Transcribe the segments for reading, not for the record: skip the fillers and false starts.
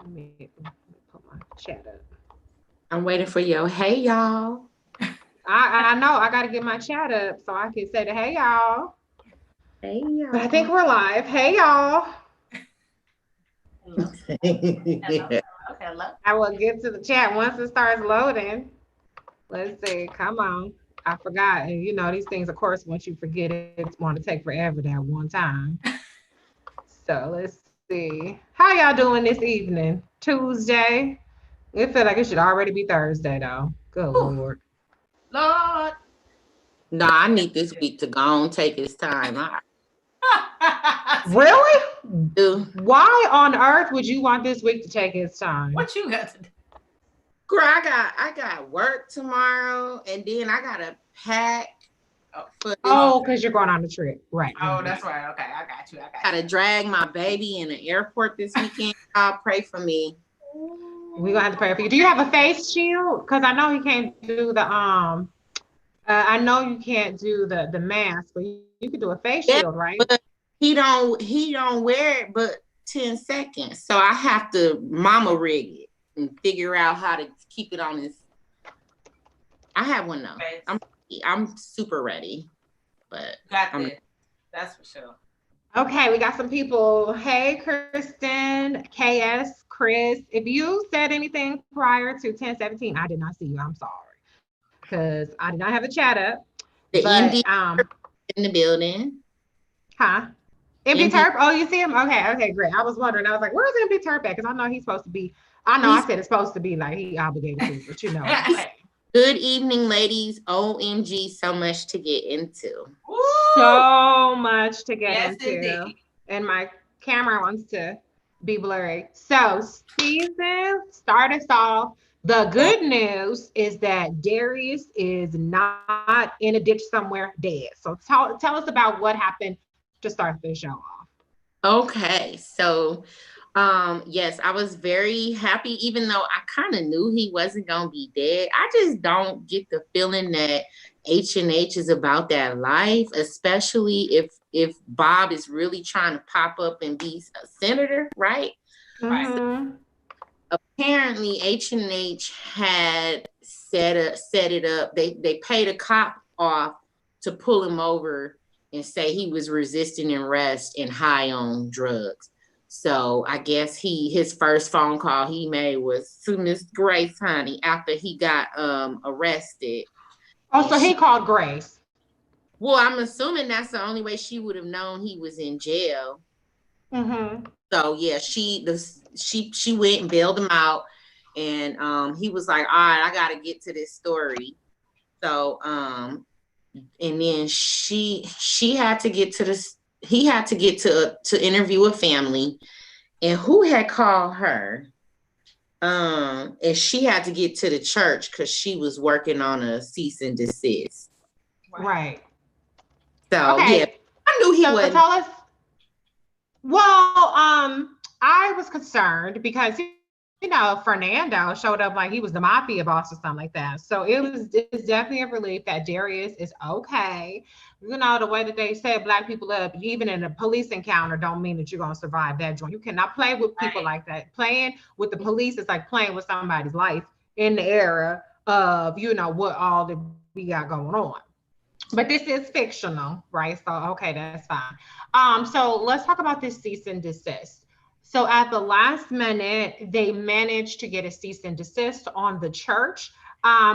Let me put my chat up. I'm waiting for your hey y'all. I know I gotta get my chat up so I can say the hey y'all. Hey But I think y'all. we're live. Hey y'all. Hello. Hello. Hello. Hello. I will get to the chat once it starts loading. Let's see. Come on. I forgot. And you know, these things, of course, once you forget it, want to take forever that one time. So let's see. How y'all doing this evening? Tuesday. It feel like it should already be Thursday though. Good Whew. Lord. Lord. No, I need this week to go on, take its time. I Really? do. Why on earth would you want this week to take its time? What you got to do? Girl, I got work tomorrow, and then I gotta pack Oh, for this. Oh, because you're going on a trip. Right, oh, right, that's right. right. Okay, I got you. I got Gotta you. drag my baby in the airport this weekend. Y'all pray for me. We're gonna have to pray for you. Do you have a face shield? Because I know you can't do the. I know you can't do the mask, but you could do a face shield, Yeah, right? but he don't wear it but 10 seconds. So I have to mama rig it and figure out how to keep it on his. I have one though. Face. I'm super ready, but Got I'm this. That's for sure. Okay, we got some people. Hey, Kristen, KS, Chris. If you said anything prior to 10:17, I did not see you. I'm sorry. Because I did not have the chat up. the But indie in the building. huh? MD Indie, Turp. Oh, you see him? Okay, okay, great. I was wondering. I was like, where's MD Turp at? Because I know he's supposed to be. I know I he's said it's supposed to be like he obligated to, but you know what I'm he's saying. good evening, ladies. OMG, so much to get into. Woo! So much to get Yes, into, indeed. and my camera wants to be blurry. So, season start us off. The good news is that Darius is not in a ditch somewhere dead. So, tell us about what happened to start the show off. Okay, so yes, I was very happy, even though I kind of knew he wasn't gonna be dead. I just don't get the feeling that H&H is about that life, especially if Bob is really trying to pop up and be a senator, right? Right. Mm-hmm. Apparently H&H had set it up. They paid a cop off to pull him over and say he was resisting arrest and high on drugs. So I guess his first phone call he made was to Miss Grace Honey after he got arrested. Oh, And so he called Grace. well, I'm assuming that's the only way she would have known he was in jail. Mm-hmm. So yeah, she went and bailed him out, and he was like, "All right, I got to get to this story." So and then she had to get to this. He had to get to interview a family, and who had called her? And she had to get to the church because she was working on a cease and desist. Right. Right. So yeah, Okay. I knew he So wasn't. tell us. Well, I was concerned because Fernando showed up like he was the mafia boss or something like that. So it's definitely a relief that Darius is okay. The way that they set black people up, even in a police encounter, don't mean that you're gonna survive that joint. You cannot play with people Right. like that. Playing with the police is like playing with somebody's life in the era of what all that we got going on. But this is fictional, right? So okay, that's fine. So let's talk about this cease and desist. So at the last minute, they managed to get a cease and desist on the church.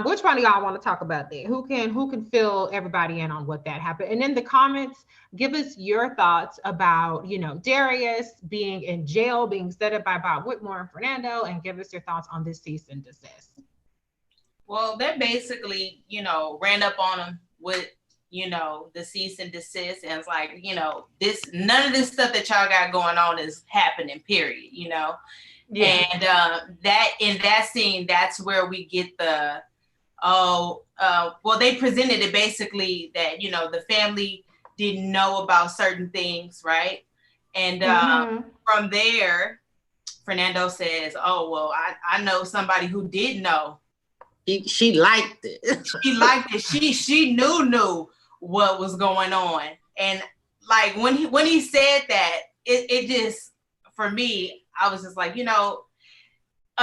Which one of y'all want to talk about that? Who can fill everybody in on what that happened? And in the comments, give us your thoughts about Darius being in jail, being set up by Bob Whitmore and Fernando, and give us your thoughts on this cease and desist. Well, they basically, ran up on him with, the cease and desist, and it's like, this none of this stuff that y'all got going on is happening. Period. Yeah. And that in that scene, that's where we get the well, they presented it basically that the family didn't know about certain things, right? And Mm-hmm. from there, Fernando says, "Oh well, I know somebody who did know. She liked it. She liked it. She knew what was going on." And like when he said that, it just for me, I was just like,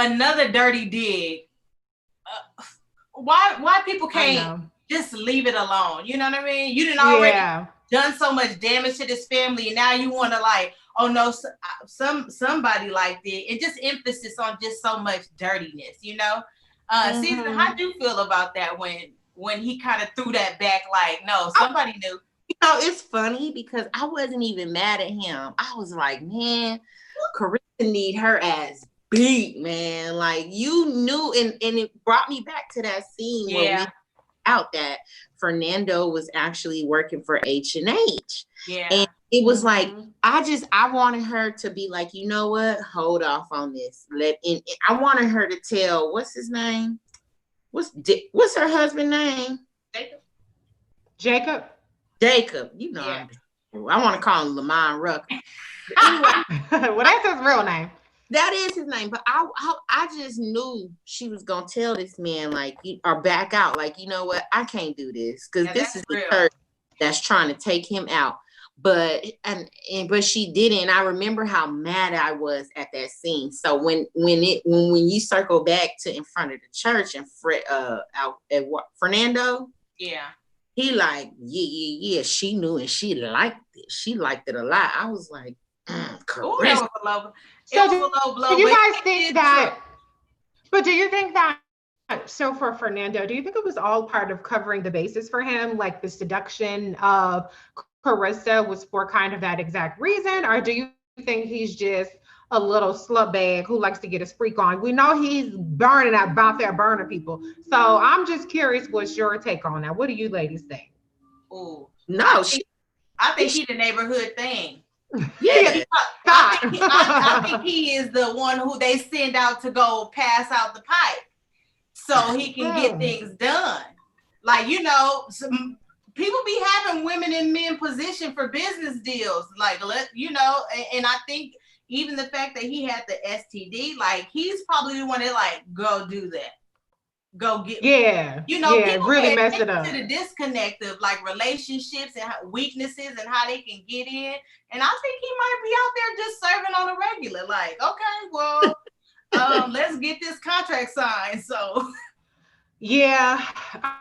another dirty dig. Why people can't just leave it alone? You know what I mean? You didn't already done so much damage to this family, and now you want to like, oh no, somebody liked it, and just emphasis on just so much dirtiness, you know. Season, how do you feel about that when he kind of threw that back, like, no, somebody knew? You know, it's funny because I wasn't even mad at him. I was like, man, Carissa need her ass beat, man. Like, you knew, and it brought me back to that scene where we out that Fernando was actually working for H&H. Yeah. And it was like, I wanted her to be like, you know what? Hold off on this. I wanted her to tell, what's his name? What's her husband's name? Jacob. You know, I want to call him Lamont Rucker. Anyway, well, that's his real name. That is his name, but I just knew she was gonna tell this man, like, or back out, like, you know what, I can't do this because this is the church that's trying to take him out. But she didn't. And I remember how mad I was at that scene. So when you circle back to in front of the church and out at Fernando, he like, yeah, she knew and she liked it. She liked it a lot. I was like, oh, that was a low. So do you guys think that? But do you think that? So for Fernando, do you think it was all part of covering the bases for him, like the seduction of Carissa was for kind of that exact reason, or do you think he's just a little slut bag who likes to get his freak on? We know he's burning out there, burning people. So I'm just curious, what's your take on that? What do you ladies think? Oh no, I think he's the neighborhood thing. Yeah, I think he is the one who they send out to go pass out the pipe so he can get things done. Like, you know, some people be having women in men position for business deals. Like, and I think even the fact that he had the STD, like, he's probably the one that like, go do that. Go get, people really mess it up to the disconnect of like relationships and weaknesses and how they can get in. And I think he might be out there just serving on a regular, like, okay, well, let's get this contract signed. So yeah,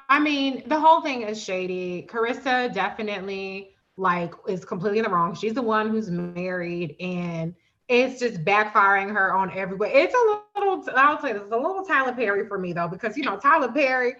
I mean, the whole thing is shady. Carissa definitely like is completely in the wrong. She's the one who's married, and it's just backfiring her on everywhere. It's a little, I'll say this, it's a little Tyler Perry for me though, because you know, Tyler Perry,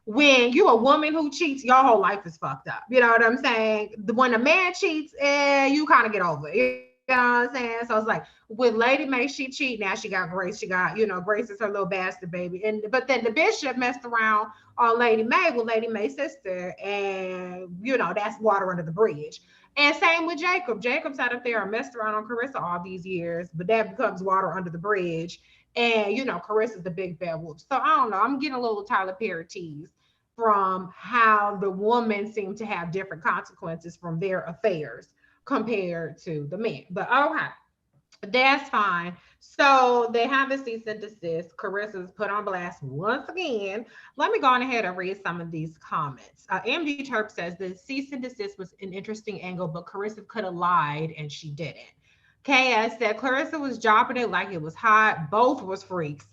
when you're a woman who cheats, your whole life is fucked up. You know what I'm saying? When a man cheats, you kind of get over it. You know what I'm saying? So it's like with Lady May, she cheat. Now she got Grace. She got, Grace is her little bastard baby. But then the bishop messed around on Lady May with Lady May's sister, and that's water under the bridge. And same with Jacob. Jacob sat up there and messed around on Carissa all these years, but that becomes water under the bridge. And Carissa's the big bad wolf. So I don't know. I'm getting a little Tyler Perry tease from how the women seem to have different consequences from their affairs compared to the men. But okay, that's fine. So they have a cease and desist. Carissa's put on blast once again. Let me go on ahead and read some of these comments. MD Terp says the cease and desist was an interesting angle, but Carissa could have lied and she didn't. KS said Carissa was dropping it like it was hot. Both was freaks.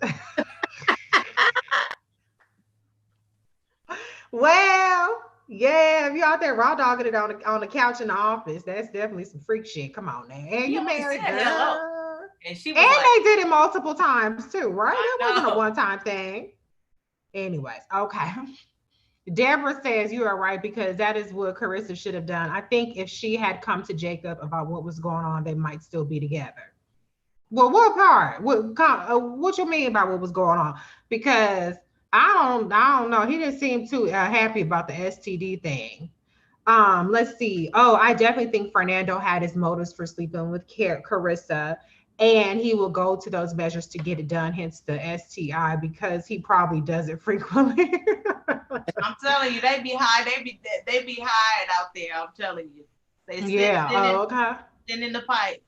Well, yeah, if you're out there raw dogging it on the couch in the office, that's definitely some freak shit. Come on now. And you married, girl. And she was they did it multiple times too, right? It wasn't a one-time thing. Anyways, okay. Deborah says you are right, because that is what Carissa should have done. I think if she had come to Jacob about what was going on, they might still be together. Well, what part? What you mean by what was going on? Because I don't know. He didn't seem too happy about the STD thing. Let's see. Oh, I definitely think Fernando had his motives for sleeping with Carissa, and he will go to those measures to get it done, hence the STI, because he probably does it frequently. I'm telling you, they be high. They be high out there. I'm telling you. They okay. Then in the pipe.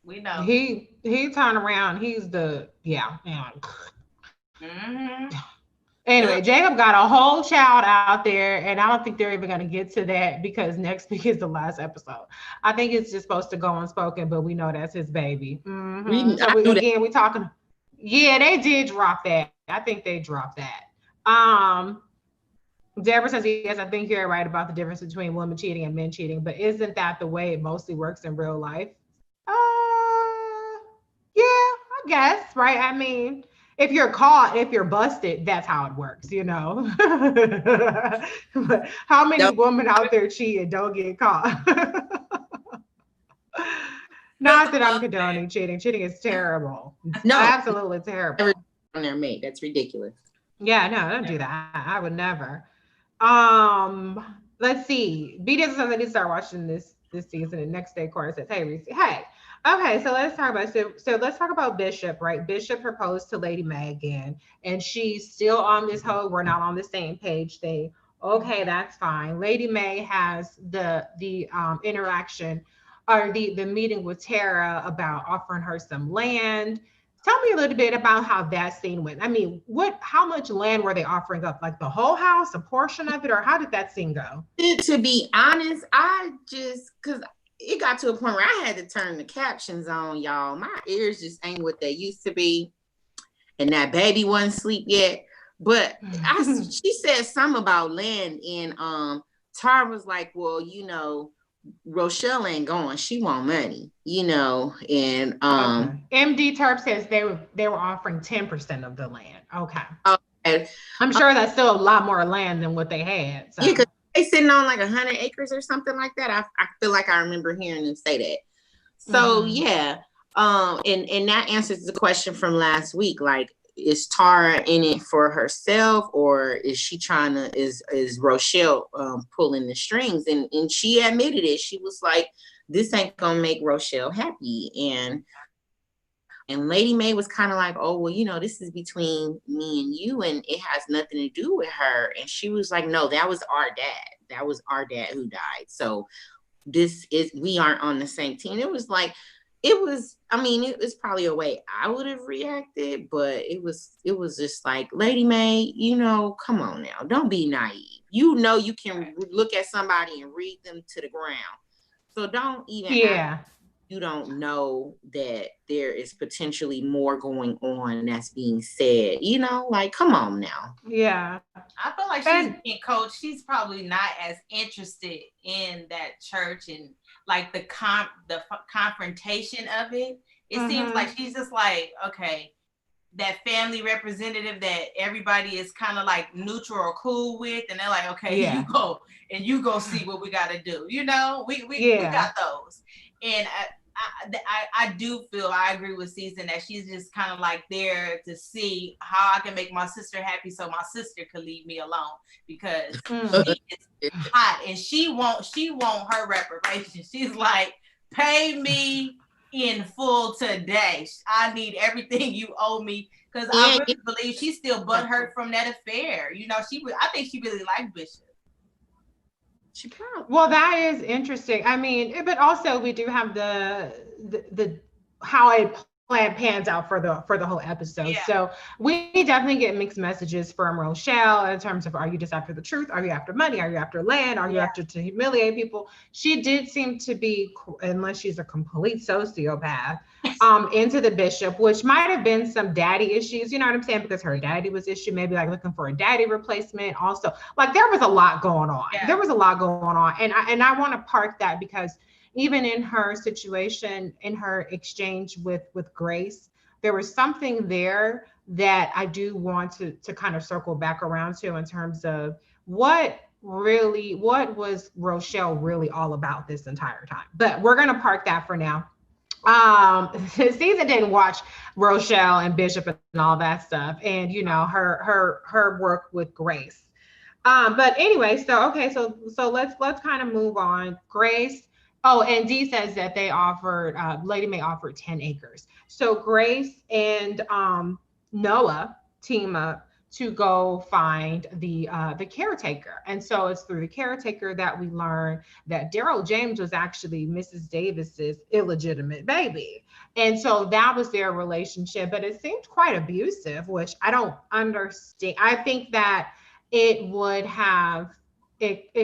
We know. He turned around. He's the Anyway, Jacob got a whole child out there, and I don't think they're even going to get to that because next week is the last episode. I think it's just supposed to go unspoken, but we know that's his baby. Mm-hmm. We talking. Yeah, they did drop that. I think they dropped that. Deborah says, yes, I think you're right about the difference between women cheating and men cheating, but isn't that the way it mostly works in real life? Yeah, I guess, right? I mean, if you're caught, if you're busted, that's how it works, you know. But how many Don't- women out there cheat and don't get caught? Not that I'm condoning cheating. Cheating is terrible. No, Absolutely terrible. never on their mate. That's ridiculous. Yeah, no, don't do that. I would never. Let's see. B doesn't say they need to start watching this season. And next day, Cora says, "Hey, Reese. Hey, okay. So let's talk about let's talk about Bishop. Right? Bishop proposed to Lady May again, and she's still on this whole we're not on the same page thing. Okay, that's fine. Lady May has the interaction or the meeting with Tara about offering her some land. Tell me a little bit about how that scene went. I mean, how much land were they offering up? Like the whole house, a portion of it, or how did that scene go? To be honest, because it got to a point where I had to turn the captions on, y'all. My ears just ain't what they used to be. And that baby wasn't asleep yet. But she said something about land, and Tara was like, well, Rochelle ain't going. She want money, and okay. MD Terp says they were offering 10% of the land. Okay. Okay. I'm sure that's still a lot more land than what they had. So. Yeah, because they sitting on like 100 acres or something like that. I feel like I remember hearing them say that. So yeah. And that answers the question from last week. Like, is Tara in it for herself, or is she trying to is Rochelle pulling the strings? And she admitted it. She was like, this ain't gonna make Rochelle happy. And Lady May was kind of like, oh, well, this is between me and you, and it has nothing to do with her. And she was like, no, that was our dad. That was our dad who died. So we aren't on the same team. It was probably a way I would have reacted, but it was just like, Lady May, come on now. Don't be naive. You can look at somebody and read them to the ground. So don't even you don't know that there is potentially more going on that's being said, like, come on now. Yeah. I feel like she's being coached. She's probably not as interested in that church and like the confrontation of it. It seems like she's just like, okay, that family representative that everybody is kind of like neutral or cool with, and they're like, okay, you go see what we got to do. We got those. And I do feel I agree with Season that she's just kind of like there to see how I can make my sister happy, so my sister could leave me alone, because she is hot and she want her reparation. She's like, pay me in full today. I need everything you owe me, because I really believe she's still butthurt from that affair. I think she really liked Bishop. Well, that is interesting. I mean, but also we do have the how it pans out for the whole episode. Yeah. So we definitely get mixed messages from Rochelle in terms of, are you just after the truth? Are you after money? Are you after land? Are you after to humiliate people? She did seem to be, unless she's a complete sociopath, into the Bishop, which might have been some daddy issues, you know what I'm saying? Because her daddy was issued, maybe like looking for a daddy replacement. Also, like, there was a lot going on. Yeah. There was a lot going on. And I want to park that, because even in her situation, in her exchange with Grace, there was something there that I do want to kind of circle back around to, in terms of what was Rochelle really all about this entire time. But we're going to park that for now. Season didn't watch Rochelle and Bishop and all that stuff, and her work with Grace. But anyway, so let's kind of move on. Grace. Oh, and Dee says that they offered, Lady May offered 10 acres. So Grace and Noah team up to go find the caretaker. And so it's through the caretaker that we learn that Daryl James was actually Mrs. Davis's illegitimate baby. And so that was their relationship, but it seemed quite abusive, which I don't understand. I think that it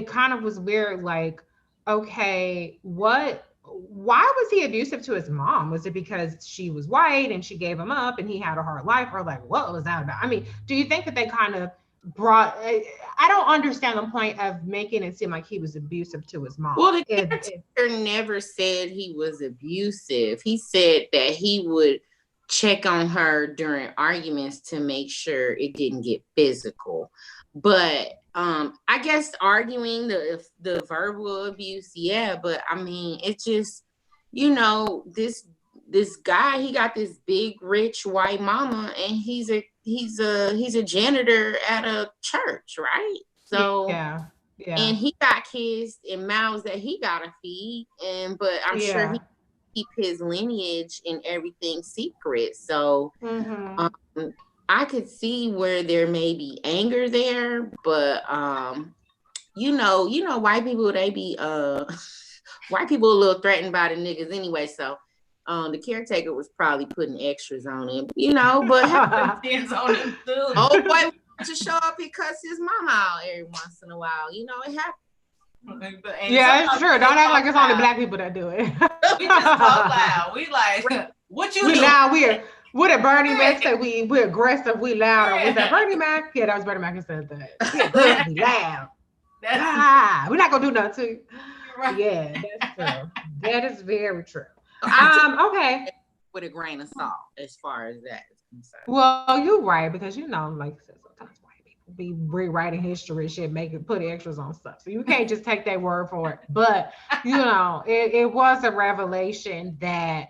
kind of was weird, like, okay, what why was he abusive to his mom? Was it because she was white and she gave him up and he had a hard life, or like what was that about? I mean, do you think that they kind of brought? I don't understand the point of making it seem like he was abusive to his mom. Well, the character never said he was abusive. He said that he would check on her during arguments to make sure it didn't get physical. But I guess arguing the verbal abuse, yeah. But I mean, it just, you know, this guy, he got this big rich white mama, and he's a janitor at a church, right? So yeah. And he got kids and mouths that he gotta feed, but I'm sure he keep his lineage and everything secret. So I could see where there may be anger there, but you know, white people, they be white people a little threatened by the niggas anyway. So the caretaker was probably putting extras on him, you know, but depends on him too. Oh boy, to show up and cuss his mama out every once in a while, you know, it happens. Yeah, it's true. Don't act like it's only black people that do it. We just talk loud. We like, what you do? Loud. We're the Bernie Mac said we're aggressive, we loud. Was that Bernie Mac? Yeah, that was Bernie Mac who said that. Yeah, aggressive, we loud. We're not gonna do nothing to you. Right. Yeah, that's true. That is very true. Okay. With a grain of salt, as far as that is concerned. Well, you're right, because you know, like I said, sometimes white people be rewriting history and shit, put extras on stuff. So you can't just take their word for it. But you know, it was a revelation that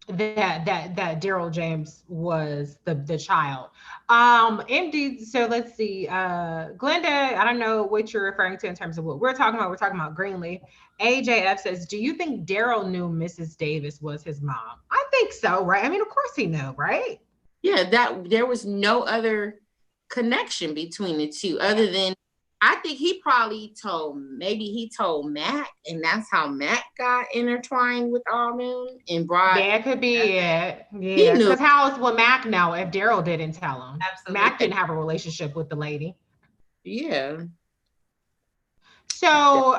that Daryl James was the child. MD, so let's see. Glenda, I don't know what you're referring to in terms of what we're talking about. We're talking about Greenleaf. AJF says, do you think Daryl knew Mrs. Davis was his mom? I think so, right? I mean, of course he knew, right? Yeah, that there was no other connection between the two other than, I think he probably told Mac, and that's how Mac got intertwined with all them and brought. That could be it. Yeah, because how else would Mac know if Daryl didn't tell him? Absolutely. Mac didn't have a relationship with the lady. Yeah. So,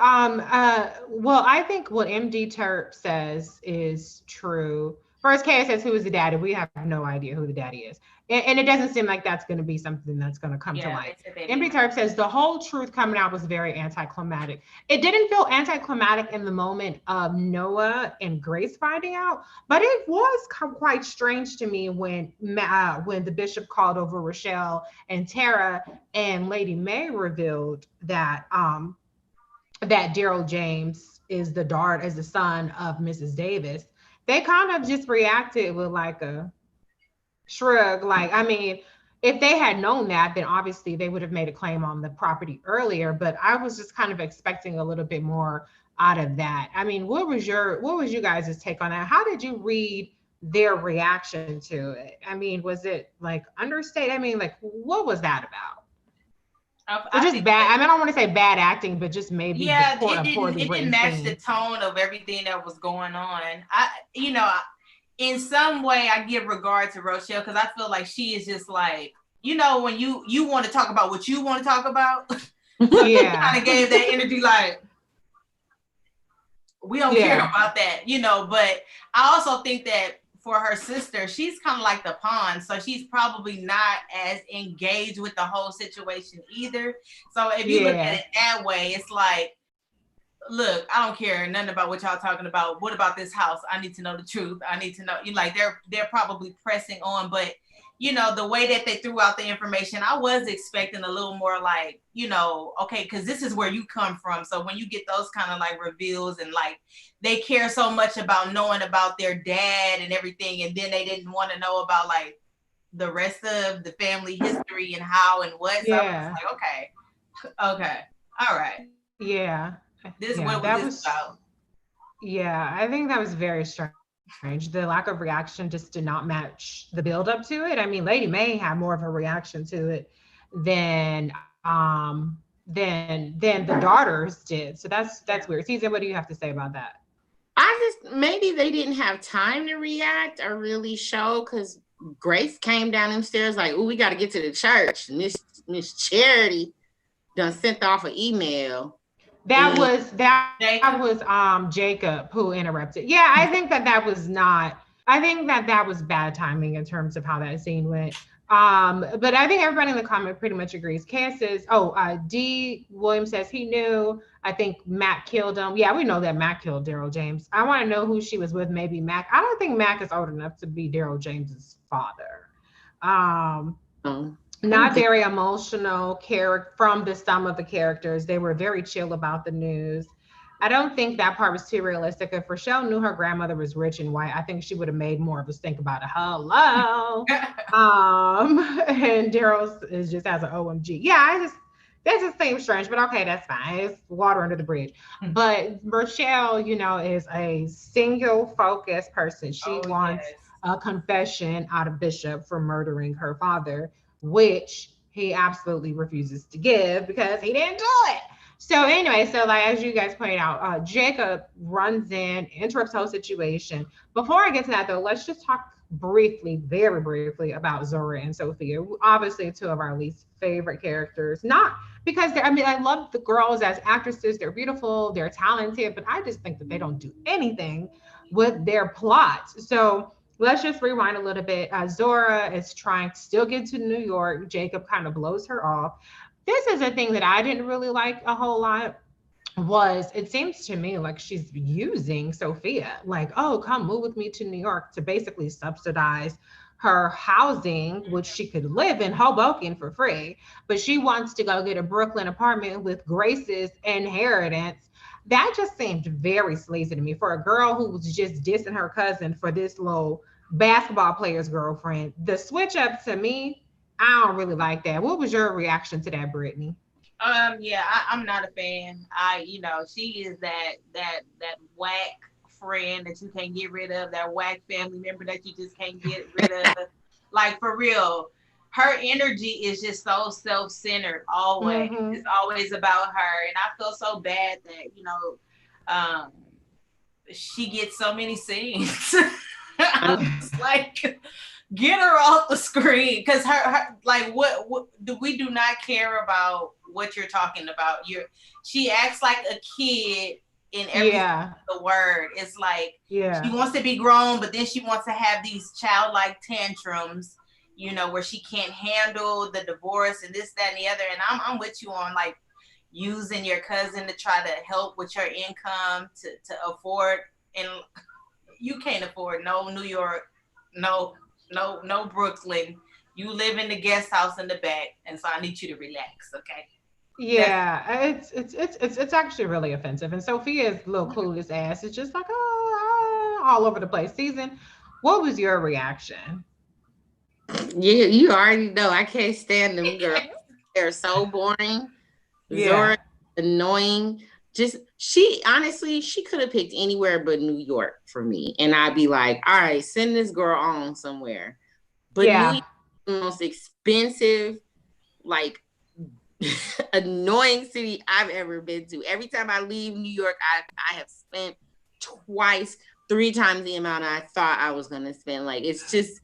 well, I think what MD Terp says is true. First, Kay says, who is the daddy? We have no idea who the daddy is. And it doesn't seem like that's going to be something that's going to come to light. MD Terp says, the whole truth coming out was very anticlimactic. It didn't feel anticlimactic in the moment of Noah and Grace finding out, but it was quite strange to me when the bishop called over Rochelle and Tara, and Lady May revealed that that Daryl James is the son of Mrs. Davis. They kind of just reacted with like a shrug. Like, I mean, if they had known that, then obviously they would have made a claim on the property earlier. But I was just kind of expecting a little bit more out of that. I mean, what was you guys' take on that? How did you read their reaction to it? I mean, was it like understated? I mean, like, what was that about? Just bad. I mean, I don't want to say bad acting, but just maybe it didn't match the tone of everything that was going on. In some way, I give regard to Rochelle because I feel like she is just like, you know, when you want to talk about what you want to talk about. Yeah, kind of gave that energy like, we don't care about that, you know. But I also think that for her sister, she's kind of like the pawn, so she's probably not as engaged with the whole situation either. So if you look at it that way, it's like, look, I don't care nothing about what y'all talking about. What about this house? I need to know the truth. I need to know. Like they're probably pressing on, but you know, the way that they threw out the information, I was expecting a little more like, you know, okay, because this is where you come from. So when you get those kind of like reveals and like they care so much about knowing about their dad and everything, and then they didn't want to know about like the rest of the family history and how and what. So I was like, okay, all right. Yeah. This what was this about? Yeah, I think that was very strange. The lack of reaction just did not match the build up to it. I mean, Lady May had more of a reaction to it than the daughters did. So that's weird. Season, what do you have to say about that? Maybe they didn't have time to react or really show, because Grace came down them stairs like, "Oh, we got to get to the church." And Miss Charity done sent off an email. That was Jacob who interrupted. Yeah, I think that was not. I think that was bad timing in terms of how that scene went. But I think everybody in the comment pretty much agrees. Cass says, D. Williams says he knew. I think Mac killed him. Yeah, we know that Mac killed Daryl James. I want to know who she was with. Maybe Mac. I don't think Mac is old enough to be Daryl James's father. Not very emotional character from the some of the characters. They were very chill about the news. I don't think that part was too realistic. If Rochelle knew her grandmother was rich and white, I think she would have made more of us think about it. Hello. And Daryl is just has an OMG. Yeah, that just seems strange, but okay, that's fine. It's water under the bridge. But Rochelle, is a single focused person. She wants a confession out of Bishop for murdering her father, which he absolutely refuses to give because he didn't do it. So anyway, like as you guys pointed out, Jacob runs in, interrupts the whole situation. Before I get to that though, let's just talk very briefly about Zora and Sophia. Obviously, two of our least favorite characters. Not because I love the girls as actresses. They're beautiful, they're talented, but I just think that they don't do anything with their plots. So let's just rewind a little bit. Zora is trying to still get to New York. Jacob kind of blows her off. This is a thing that I didn't really like a whole lot. It seems to me like she's using Sophia, like, oh, come move with me to New York to basically subsidize her housing, which she could live in Hoboken for free, but she wants to go get a Brooklyn apartment with Grace's inheritance. That just seemed very sleazy to me for a girl who was just dissing her cousin for this little basketball player's girlfriend. The switch up to me, I don't really like that. What was your reaction to that, Brittany? I'm not a fan. She is that whack friend that you can't get rid of, that whack family member that you just can't get rid of. Like, for real, her energy is just so self-centered always. Mm-hmm. It's always about her. And I feel so bad that, she gets so many scenes. I'm just like, get her off the screen, because her like what we do not care about what you're talking about. She acts like a kid in every the word. It's like she wants to be grown, but then she wants to have these childlike tantrums, where she can't handle the divorce and this, that, and the other. And I'm with you on like using your cousin to try to help with your income to afford, and you can't afford no New York, no Brooklyn. You live in the guest house in the back, and so I need you to relax, okay? Yeah, it's actually really offensive. And Sophia's little clueless ass is just like all over the place. Season, what was your reaction? Yeah, you already know I can't stand them girls. They're so boring. Zora, annoying. She could have picked anywhere but New York for me, and I'd be like, all right, send this girl on somewhere. But New York is the most expensive, like annoying city I've ever been to. Every time I leave New York, I have spent 3 times the amount I thought I was gonna spend. Like, it's just,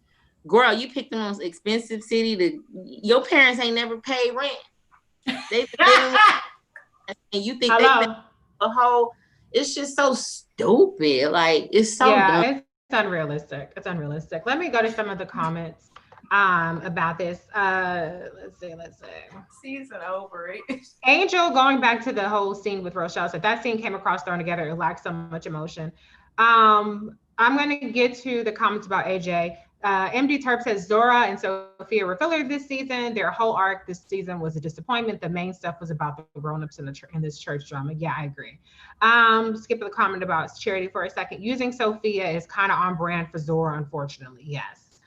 girl, you picked the most expensive city. Your parents ain't never paid rent. They've been living and you think they a whole, it's just so stupid. Like, it's so dumb. It's unrealistic. Let me go to some of the comments about this. Let's see. Season over. Angel, going back to the whole scene with Rochelle, said that scene came across thrown together. It lacked so much emotion. I'm going to get to the comments about AJ. MD Terp says Zora and Sophia were filler this season. Their whole arc this season was a disappointment. The main stuff was about the grown-ups in this church drama. Yeah, I agree. Skip the comment about Charity for a second. Using Sophia is kind of on brand for Zora, unfortunately. Yes.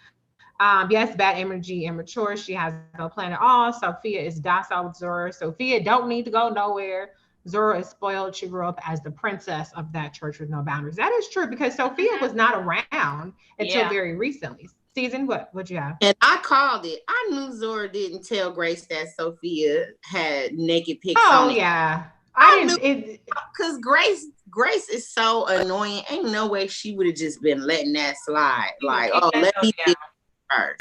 Yes, bad energy, immature. She has no plan at all. Sophia is docile with Zora. Sophia don't need to go nowhere. Zora is spoiled. She grew up as the princess of that church with no boundaries. That is true, because Sophia was not around until very recently. Season, what'd you have? And I called it. I knew Zora didn't tell Grace that Sophia had naked pics on it. Oh, yeah. I didn't, because Grace is so annoying. Ain't no way she would have just been letting that slide. Like, let me do it first.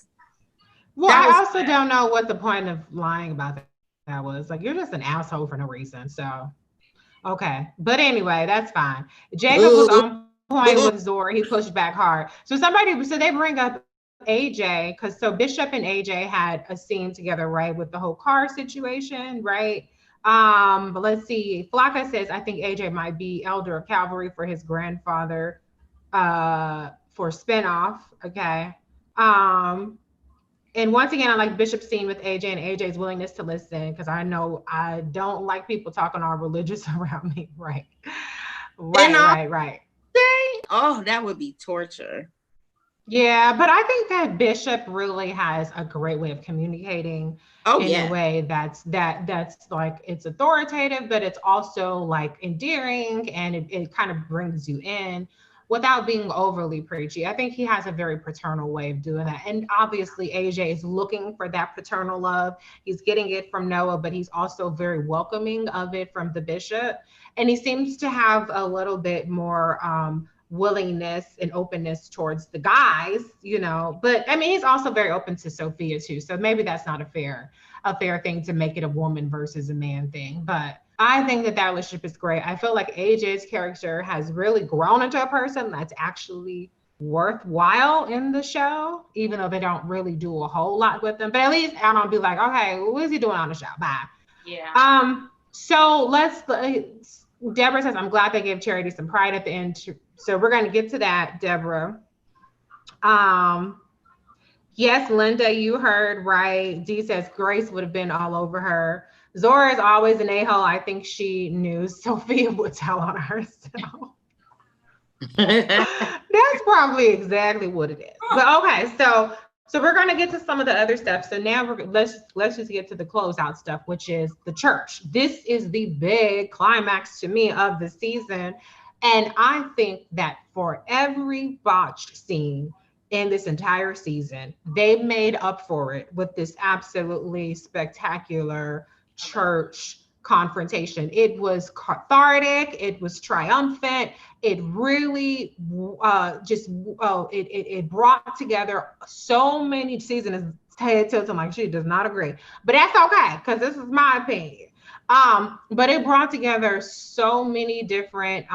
Well, I also don't know what the point of lying about that was. Like, you're just an asshole for no reason. So, Okay. But anyway, that's fine. Jacob was Ooh. on point with Zora. He pushed back hard. So they bring up AJ, because so Bishop and AJ had a scene together, right? With the whole car situation, right? But let's see. Flocka says, I think AJ might be elder of cavalry for his grandfather for spinoff. Okay. Um, and once again, I like Bishop's scene with AJ and AJ's willingness to listen, because I know I don't like people talking all religious around me. Right. And Right. oh, that would be torture. Yeah, but I think that Bishop really has a great way of communicating in a way that's like it's authoritative, but it's also like endearing, and it kind of brings you in without being overly preachy. I think he has a very paternal way of doing that. And obviously AJ is looking for that paternal love. He's getting it from Noah, but he's also very welcoming of it from the Bishop. And he seems to have a little bit more willingness and openness towards the guys, but I mean, he's also very open to Sophia too. So maybe that's not a fair thing to make it a woman versus a man thing. But I think that relationship is great. I feel like AJ's character has really grown into a person that's actually worthwhile in the show, even though they don't really do a whole lot with them. But at least I don't be like, okay, what is he doing on the show? Bye. Yeah. So Deborah says, I'm glad they gave Charity some pride at the end. So we're going to get to that, Deborah. Yes, Linda, you heard right. Dee says Grace would have been all over her. Zora is always an a-hole. I think she knew Sophia would tell on herself. That's probably exactly what it is. But okay, so we're gonna get to some of the other stuff. So now let's just get to the closeout stuff, which is the church. This is the big climax to me of the season. And I think that for every botched scene in this entire season, they made up for it with this absolutely spectacular church confrontation. It was cathartic, it was triumphant, it really it brought together so many seasons. Ted Tilton, like, she does not agree, but that's okay, because this is my opinion. But it brought together so many different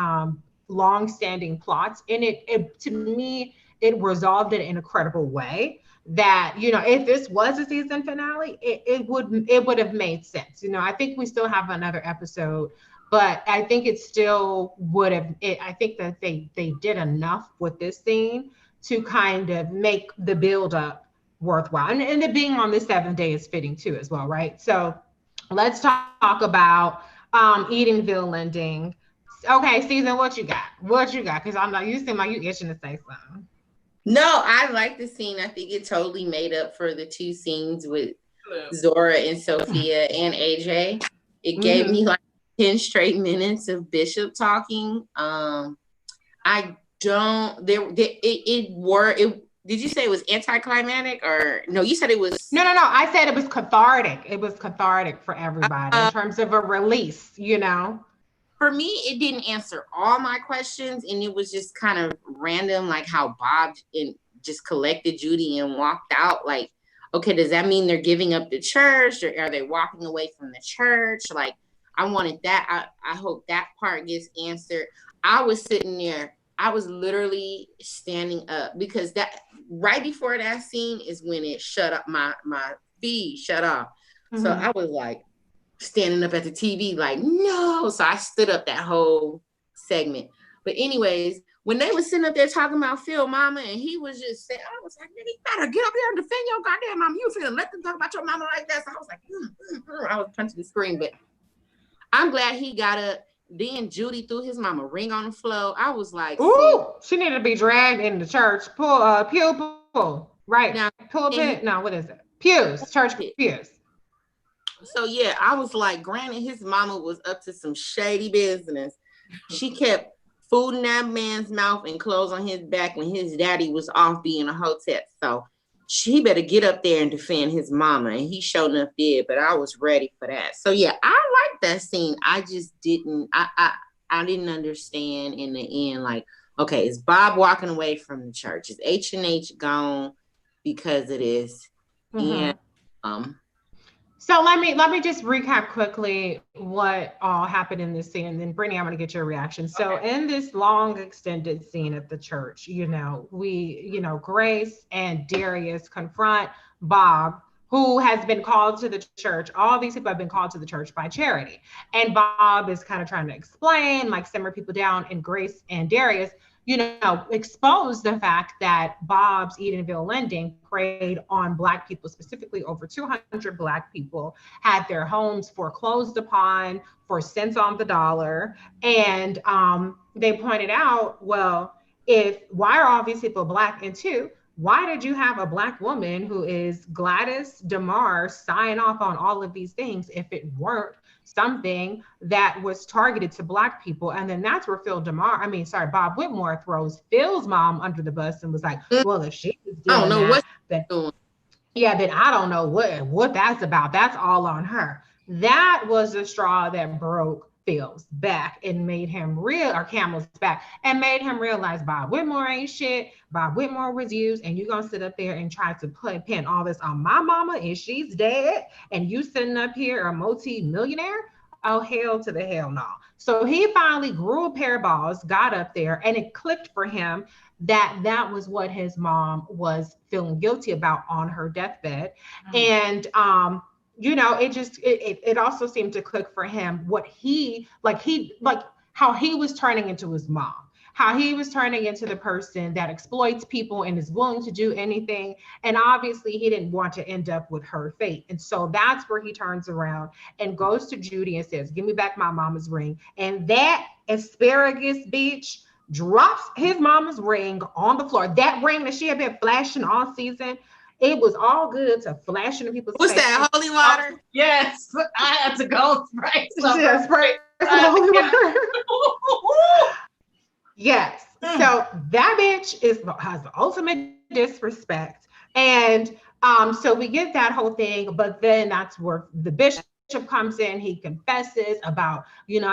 long-standing plots, and it to me, it resolved it in a credible way that, if this was a season finale, it would have made sense. I think we still have another episode, but I think it still would have. I think that they did enough with this scene to kind of make the build up worthwhile, and it being on the 7th day is fitting too as well, right? So let's talk about Edenville ending. Okay, Season, what you got? Because I'm not. You seem like you itching to say something. No, I like the scene. I think it totally made up for the 2 scenes with Zora and Sophia and AJ. It gave me like 10 straight minutes of Bishop talking. I don't. Did you say it was anticlimactic, or no? You said it was. No. I said it was cathartic. It was cathartic for everybody in terms of a release. For me, it didn't answer all my questions, and it was just kind of random, like how Bob just collected Judy and walked out. Like, okay, does that mean they're giving up the church, or are they walking away from the church? Like, I wanted that. I hope that part gets answered. I was sitting there. I was literally standing up, because that right before that scene is when it shut up, my feed shut off. So I was like, standing up at the TV like, no. So I stood up that whole segment. But anyways, when they were sitting up there talking about Phil mama, and he was just saying, I was like, you gotta get up there and defend your goddamn mama. You finna let them talk about your mama like that. So I was like, I was punching the screen. But I'm glad he got up. Then Judy threw his mama ring on the floor. I was like, ooh, she needed to be dragged in the church. Pew. Right now, pulpit. No, what is it? Pews. Church pews. So yeah, I was like, granted, his mama was up to some shady business. She kept food in that man's mouth and clothes on his back when his daddy was off being a hotep. So she better get up there and defend his mama. And he sure enough did, but I was ready for that. So yeah, I liked that scene. I just didn't, I didn't understand in the end, like, okay, is Bob walking away from the church? Is H&H gone because of this? And So let me just recap quickly what all happened in this scene, and then Brittany, I'm going to get your reaction. So Okay. in this long extended scene at the church, Grace and Darius confront Bob, who has been called to the church. All these people have been called to the church by Charity, and Bob is kind of trying to explain, like simmer people down, and Grace and Darius expose the fact that Bob's Edenville lending preyed on Black people, specifically over 200 Black people had their homes foreclosed upon for cents on the dollar. And they pointed out, well, why are all these people Black? And two, why did you have a Black woman who is Gladys DeMar sign off on all of these things if it weren't something that was targeted to Black people? And then that's where Bob Whitmore throws Phil's mom under the bus and was like, well, if she was I don't doing know that, what then doing. yeah, then I don't know what that's about. That's all on her. That was the straw that broke Phil's back and made him Camel's back, and made him realize Bob Whitmore ain't shit. Bob Whitmore was used, and you gonna sit up there and try to pin all this on my mama and she's dead, and you sitting up here a multi-millionaire? Oh, hell to the hell no. So he finally grew a pair of balls, got up there, and it clicked for him that was what his mom was feeling guilty about on her deathbed. And it also seemed to click for him what how he was turning into his mom, how he was turning into the person that exploits people and is willing to do anything. And obviously he didn't want to end up with her fate. And so that's where he turns around and goes to Judy and says, give me back my mama's ring. And that asparagus bitch drops his mama's ring on the floor. That ring that she had been flashing all season, it was all good to flash into people's What's faces. that, holy water? Yes, I had to go spray some. Yeah, spray some holy water. Yes. So that bitch has the ultimate disrespect. And so we get that whole thing, but then that's where the bishop comes in. He confesses about,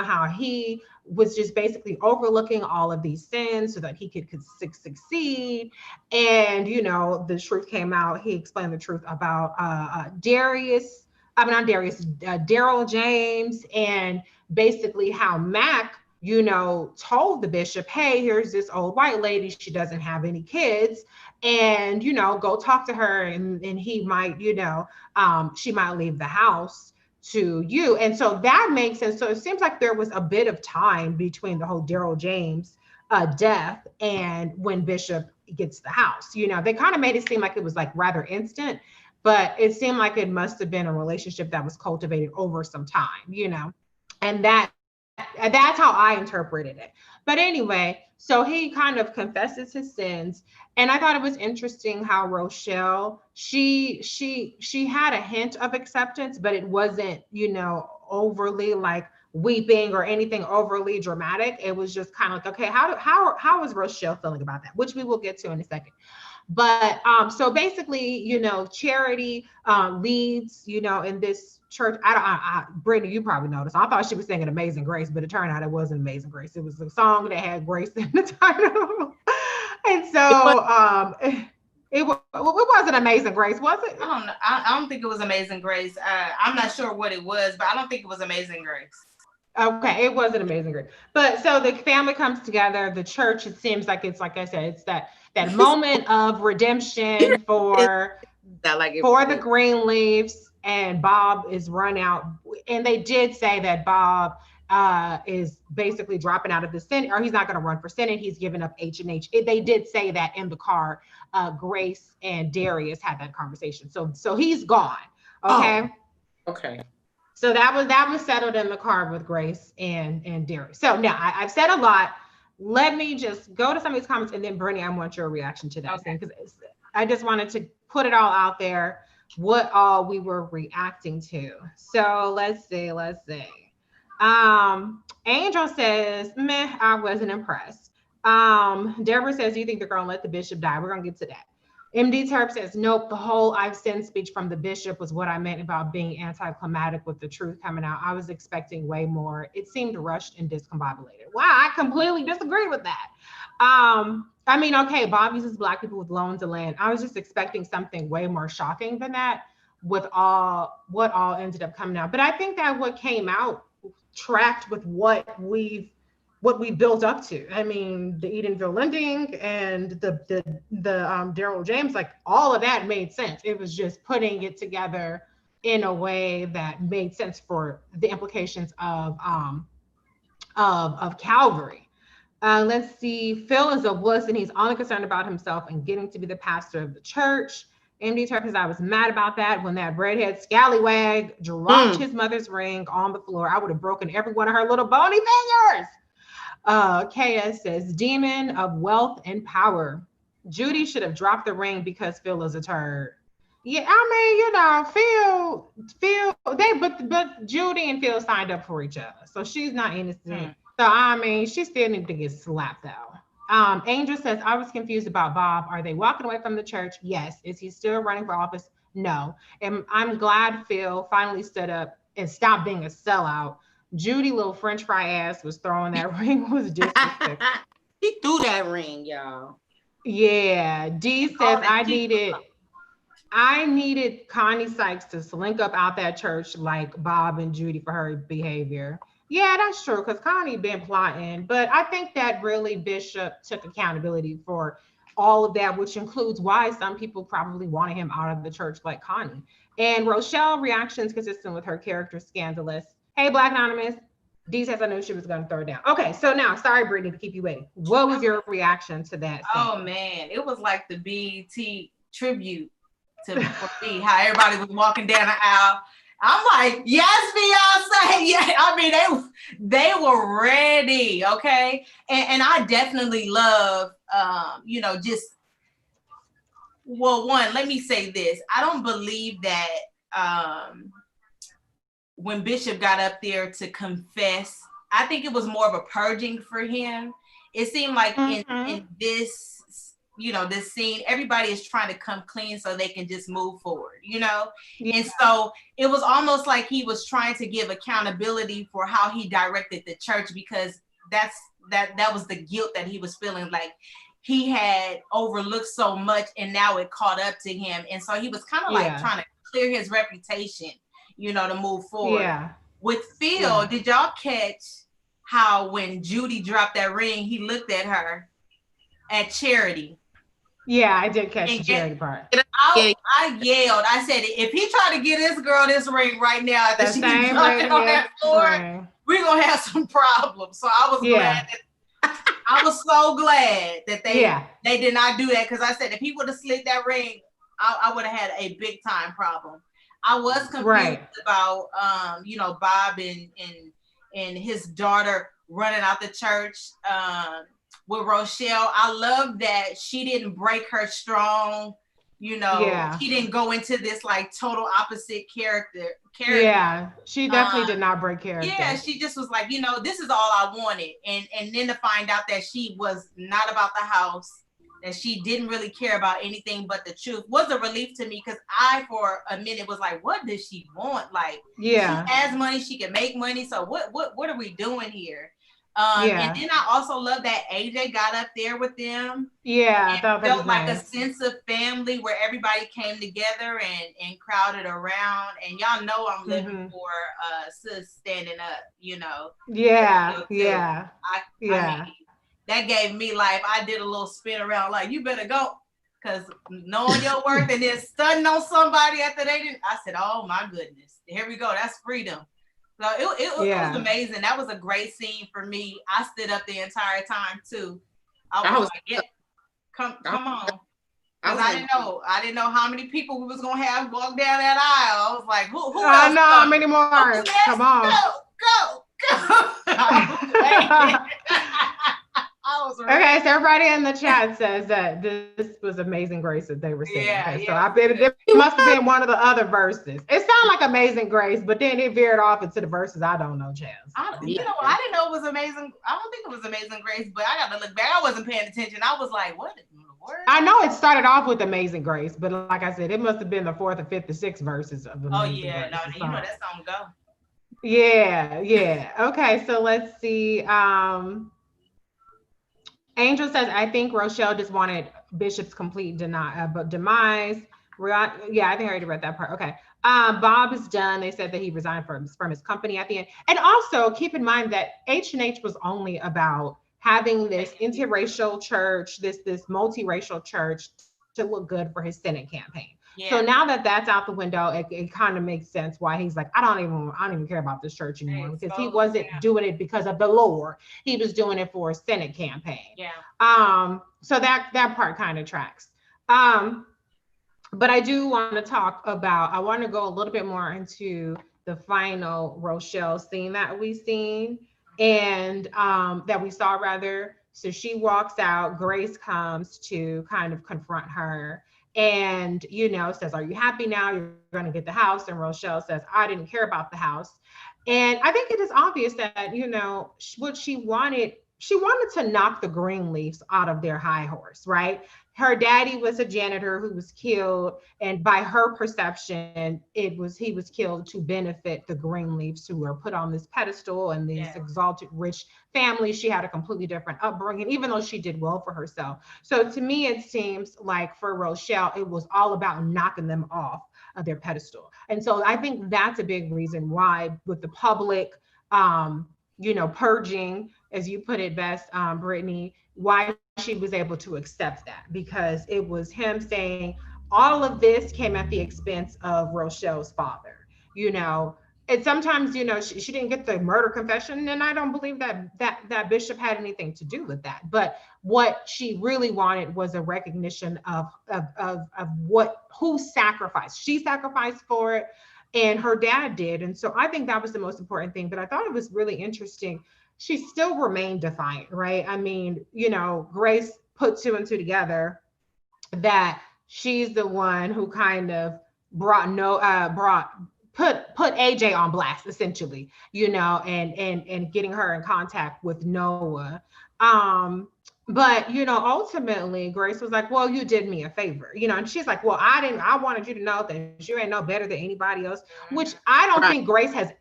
how he was just basically overlooking all of these sins so that he could succeed. And, the truth came out. He explained the truth about Daryl James, and basically how Mac, told the bishop, hey, here's this old white lady. She doesn't have any kids. And, go talk to her, and he might, she might leave the house to you. And so that makes sense. So it seems like there was a bit of time between the whole Daryl James death and when Bishop gets the house. They kind of made it seem like it was like rather instant, but it seemed like it must have been a relationship that was cultivated over some time, and that's how I interpreted it. But anyway, so he kind of confesses his sins, and I thought it was interesting how Rochelle, she had a hint of acceptance, but it wasn't, overly like weeping or anything overly dramatic. It was just kind of like, okay, how is Rochelle feeling about that, which we will get to in a second. But so basically, Charity leads, in this church. Brittany, you probably noticed. I thought she was singing Amazing Grace, but it turned out it wasn't Amazing Grace. It was a song that had Grace in the title. And so it wasn't Amazing Grace, was it? I don't know. I don't think it was Amazing Grace. I'm not sure what it was, but I don't think it was Amazing Grace. Okay, it wasn't Amazing Grace. But so the family comes together, the church, it seems like it's, like I said, it's that moment of redemption for the Greenleafs, and Bob is run out. And they did say that Bob is basically dropping out of the Senate, or he's not going to run for Senate. He's given up H&H. They did say that in the car. Grace and Darius had that conversation. So he's gone. Okay. Oh, okay. So that was settled in the car with Grace and Darius. So now I've said a lot. Let me just go to some of these comments, and then Brittany, I want your reaction to that thing, because I just wanted to put it all out there, what all we were reacting to. So let's see. Angel says, meh, I wasn't impressed. Deborah says, do you think they're gonna let the bishop die? We're gonna get to that. MD Terp says, nope, the whole I've sinned speech from the bishop was what I meant about being anticlimactic with the truth coming out. I was expecting way more. It seemed rushed and discombobulated. Wow, I completely disagree with that. Okay, Bob uses Black people with loans of land. I was just expecting something way more shocking than that. with what all ended up coming out. But I think that what came out tracked with what we built up to. I mean, the Edenville ending and the Daryl James, like all of that made sense. It was just putting it together in a way that made sense for the implications of Calvary. Let's see. Phil is a wuss and he's only concerned about himself and getting to be the pastor of the church. MD Turkins, I was mad about that when that redhead scallywag dropped his mother's ring on the floor. I would have broken every one of her little bony fingers. KS says, demon of wealth and power. Judy should have dropped the ring because Phil is a turd. Yeah, I mean, Phil, but Judy and Phil signed up for each other, so she's not innocent. So I mean, she still needs to get slapped though. Angel says, I was confused about Bob. Are they walking away from the church? Yes. Is he still running for office? No. And I'm glad Phil finally stood up and stopped being a sellout. Judy, little French fry ass, was throwing that ring was disrespectful. He threw that ring, y'all. Yeah. D says, I needed Connie Sykes to slink up out that church like Bob and Judy for her behavior. Yeah, that's true, because Connie been plotting. But I think that really Bishop took accountability for all of that, which includes why some people probably wanted him out of the church like Connie. And Rochelle reactions consistent with her character scandalous. Hey, Black Anonymous. D says, I knew she was going to throw it down. Okay, so now, sorry, Brittany, to keep you waiting. What was your reaction to that scene? Oh, man. It was like the BET tribute for me, how everybody was walking down the aisle. I'm like, yes, Beyonce. Yeah, I mean, they were ready, okay? And I definitely love, one, let me say this. I don't believe that when Bishop got up there to confess, I think it was more of a purging for him. It seemed like in this, this scene, everybody is trying to come clean so they can just move forward, Yeah. And so it was almost like he was trying to give accountability for how he directed the church, because that was the guilt that he was feeling, like he had overlooked so much and now it caught up to him. And so he was kind of like trying to clear his reputation, to move forward. Yeah. With Phil, did y'all catch how when Judy dropped that ring, he looked at her at Charity? Yeah, I did catch the Charity part. I yelled. I said, if he tried to get this girl this ring right now after she dropped it on that floor, we're going to have some problems. So I was glad I was so glad that they did not do that, because I said if he would have slid that ring, I would have had a big time problem. I was confused about Bob and his daughter running out the church with Rochelle. I love that she didn't break her strong, she didn't go into this like total opposite character. Yeah, she definitely did not break character. Yeah, she just was like, this is all I wanted. And then to find out that she was not about the house, that she didn't really care about anything but the truth, was a relief to me, because I, for a minute, was like, what does she want? Like, she has money, she can make money, so what are we doing here? And then I also love that AJ got up there with them. Yeah, I thought that felt was like nice. A sense of family where everybody came together and crowded around. And y'all know I'm living for sis standing up, Yeah, I mean, that gave me life. I did a little spin around, like, you better go, because knowing your worth and then stunning on somebody after they didn't. I said, oh my goodness, here we go. That's freedom. So it was amazing. That was a great scene for me. I stood up the entire time too. I was like, come on. Because I didn't know how many people we was gonna have walk down that aisle. I was like, who else? I know how many more. Come on. Go. Okay, so everybody in the chat says that this was Amazing Grace that they were singing. So I bet it must have been one of the other verses. It sounded like Amazing Grace, but then it veered off into the verses. I don't know, Chaz. I didn't know it was Amazing. I don't think it was Amazing Grace, but I got to look back. I wasn't paying attention. I was like, what in the world? I know it started off with Amazing Grace, but like I said, it must have been the fourth or fifth or sixth verses of Amazing Grace. No, you know that song go. Yeah. Okay, so let's see. Angel says, I think Rochelle just wanted Bishop's complete demise. Yeah, I think I already read that part. Okay. Bob is done. They said that he resigned from his company at the end. And also keep in mind that H&H was only about having this interracial church, this multiracial church to look good for his Senate campaign. So Yeah. now that that's out the window, it kind of makes sense why he's like, I don't even care about this church anymore, because he wasn't doing it because of the Lord. He was doing it for a Senate campaign. Yeah. So that part kind of tracks. But I do want to talk about, I want to go a little bit more into the final Rochelle scene that we seen and that we saw rather. So she walks out, Grace comes to kind of confront her and, says, are you happy now? You're going to get the house. And Rochelle says, I didn't care about the house. And I think it is obvious that, what she wanted to knock the Greenleafs out of their high horse, right? Her daddy was a janitor who was killed, and by her perception, he was killed to benefit the Greenleafs, who were put on this pedestal and this exalted rich family. She had a completely different upbringing, even though she did well for herself. So to me, it seems like for Rochelle, it was all about knocking them off of their pedestal. And so I think that's a big reason why, with the public, purging, as you put it best, Brittany, why she was able to accept that, because it was him saying all of this came at the expense of Rochelle's father, and sometimes, she didn't get the murder confession, and I don't believe that Bishop had anything to do with that. But what she really wanted was a recognition of who sacrificed. She sacrificed for it, and her dad did. And so I think that was the most important thing. But I thought it was really interesting. She still remained defiant, right? I mean, Grace put two and two together that she's the one who kind of put AJ on blast, essentially, and getting her in contact with Noah. But ultimately Grace was like, well, you did me a favor, and she's like, well, I wanted you to know that you ain't no better than anybody else, which I don't think Grace has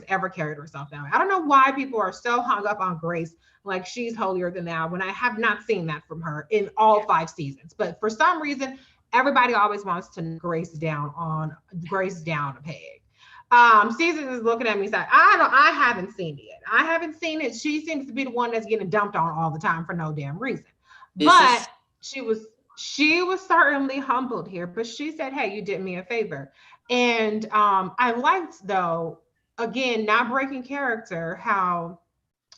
ever carried herself that way. I don't know why people are so hung up on Grace like she's holier than thou, when I have not seen that from her in all 5 seasons. But for some reason, everybody always wants to Grace down a peg. Caesar is looking at me, he's like, I haven't seen it yet. I haven't seen it. She seems to be the one that's getting dumped on all the time for no damn reason. But she was certainly humbled here. But she said, hey, you did me a favor. And I liked, though, again, not breaking character, how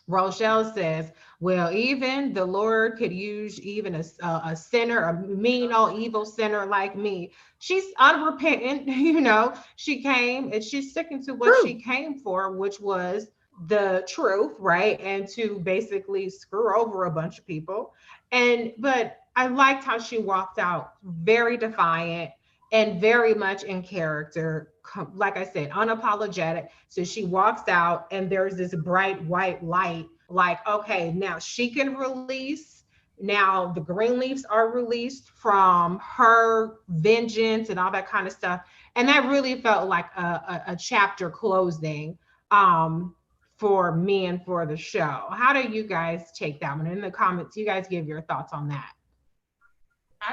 Rochelle says, well, even the Lord could use even a sinner, a mean old evil sinner like me. She's unrepentant, she came and she's sticking to what she came for, which was the truth, right? And to basically screw over a bunch of people. But I liked how she walked out very defiant and very much in character, like I said, unapologetic. So she walks out and there's this bright white light, like, okay, now she can release. Now the Greenleafs are released from her vengeance and all that kind of stuff. And that really felt like a chapter closing for me and for the show. How do you guys take that one? In the comments, you guys give your thoughts on that.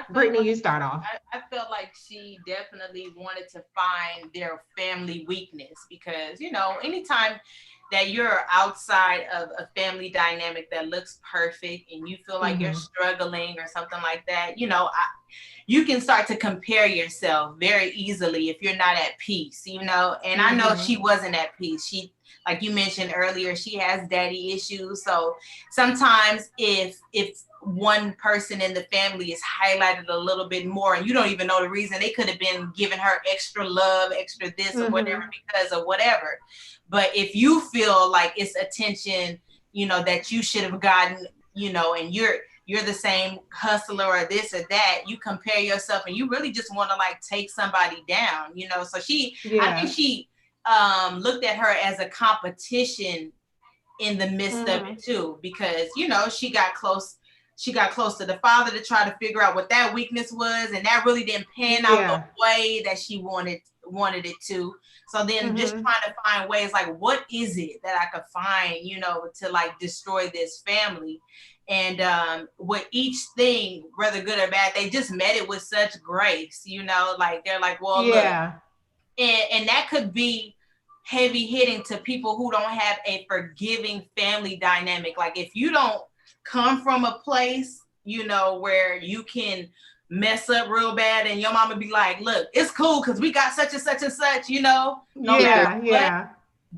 Brittany, you start off. I felt like she definitely wanted to find their family weakness, because, anytime that you're outside of a family dynamic that looks perfect and you feel like you're struggling or something like that, you can start to compare yourself very easily if you're not at peace, and I know she wasn't at peace. She, like you mentioned earlier, she has daddy issues. So sometimes if one person in the family is highlighted a little bit more and you don't even know the reason, they could have been giving her extra love, extra this or whatever, because of whatever. But if you feel like it's attention, that you should have gotten, and you're the same hustler or this or that, you compare yourself and you really just want to like take somebody down, So I think she looked at her as a competition in the midst of it too, because, she got close to the father to try to figure out what that weakness was, and that really didn't pan out the way that she wanted wanted it to. So then just trying to find ways, like, what is it that I could find, you know, to like destroy this family? And with each thing, whether good or bad, they just met it with such grace, you know, like they're like, well, look, and that could be heavy hitting to people who don't have a forgiving family dynamic. Like if you don't come from a place, you know, where you can mess up real bad and your mama be like, look, it's cool because we got such and such and such, you know.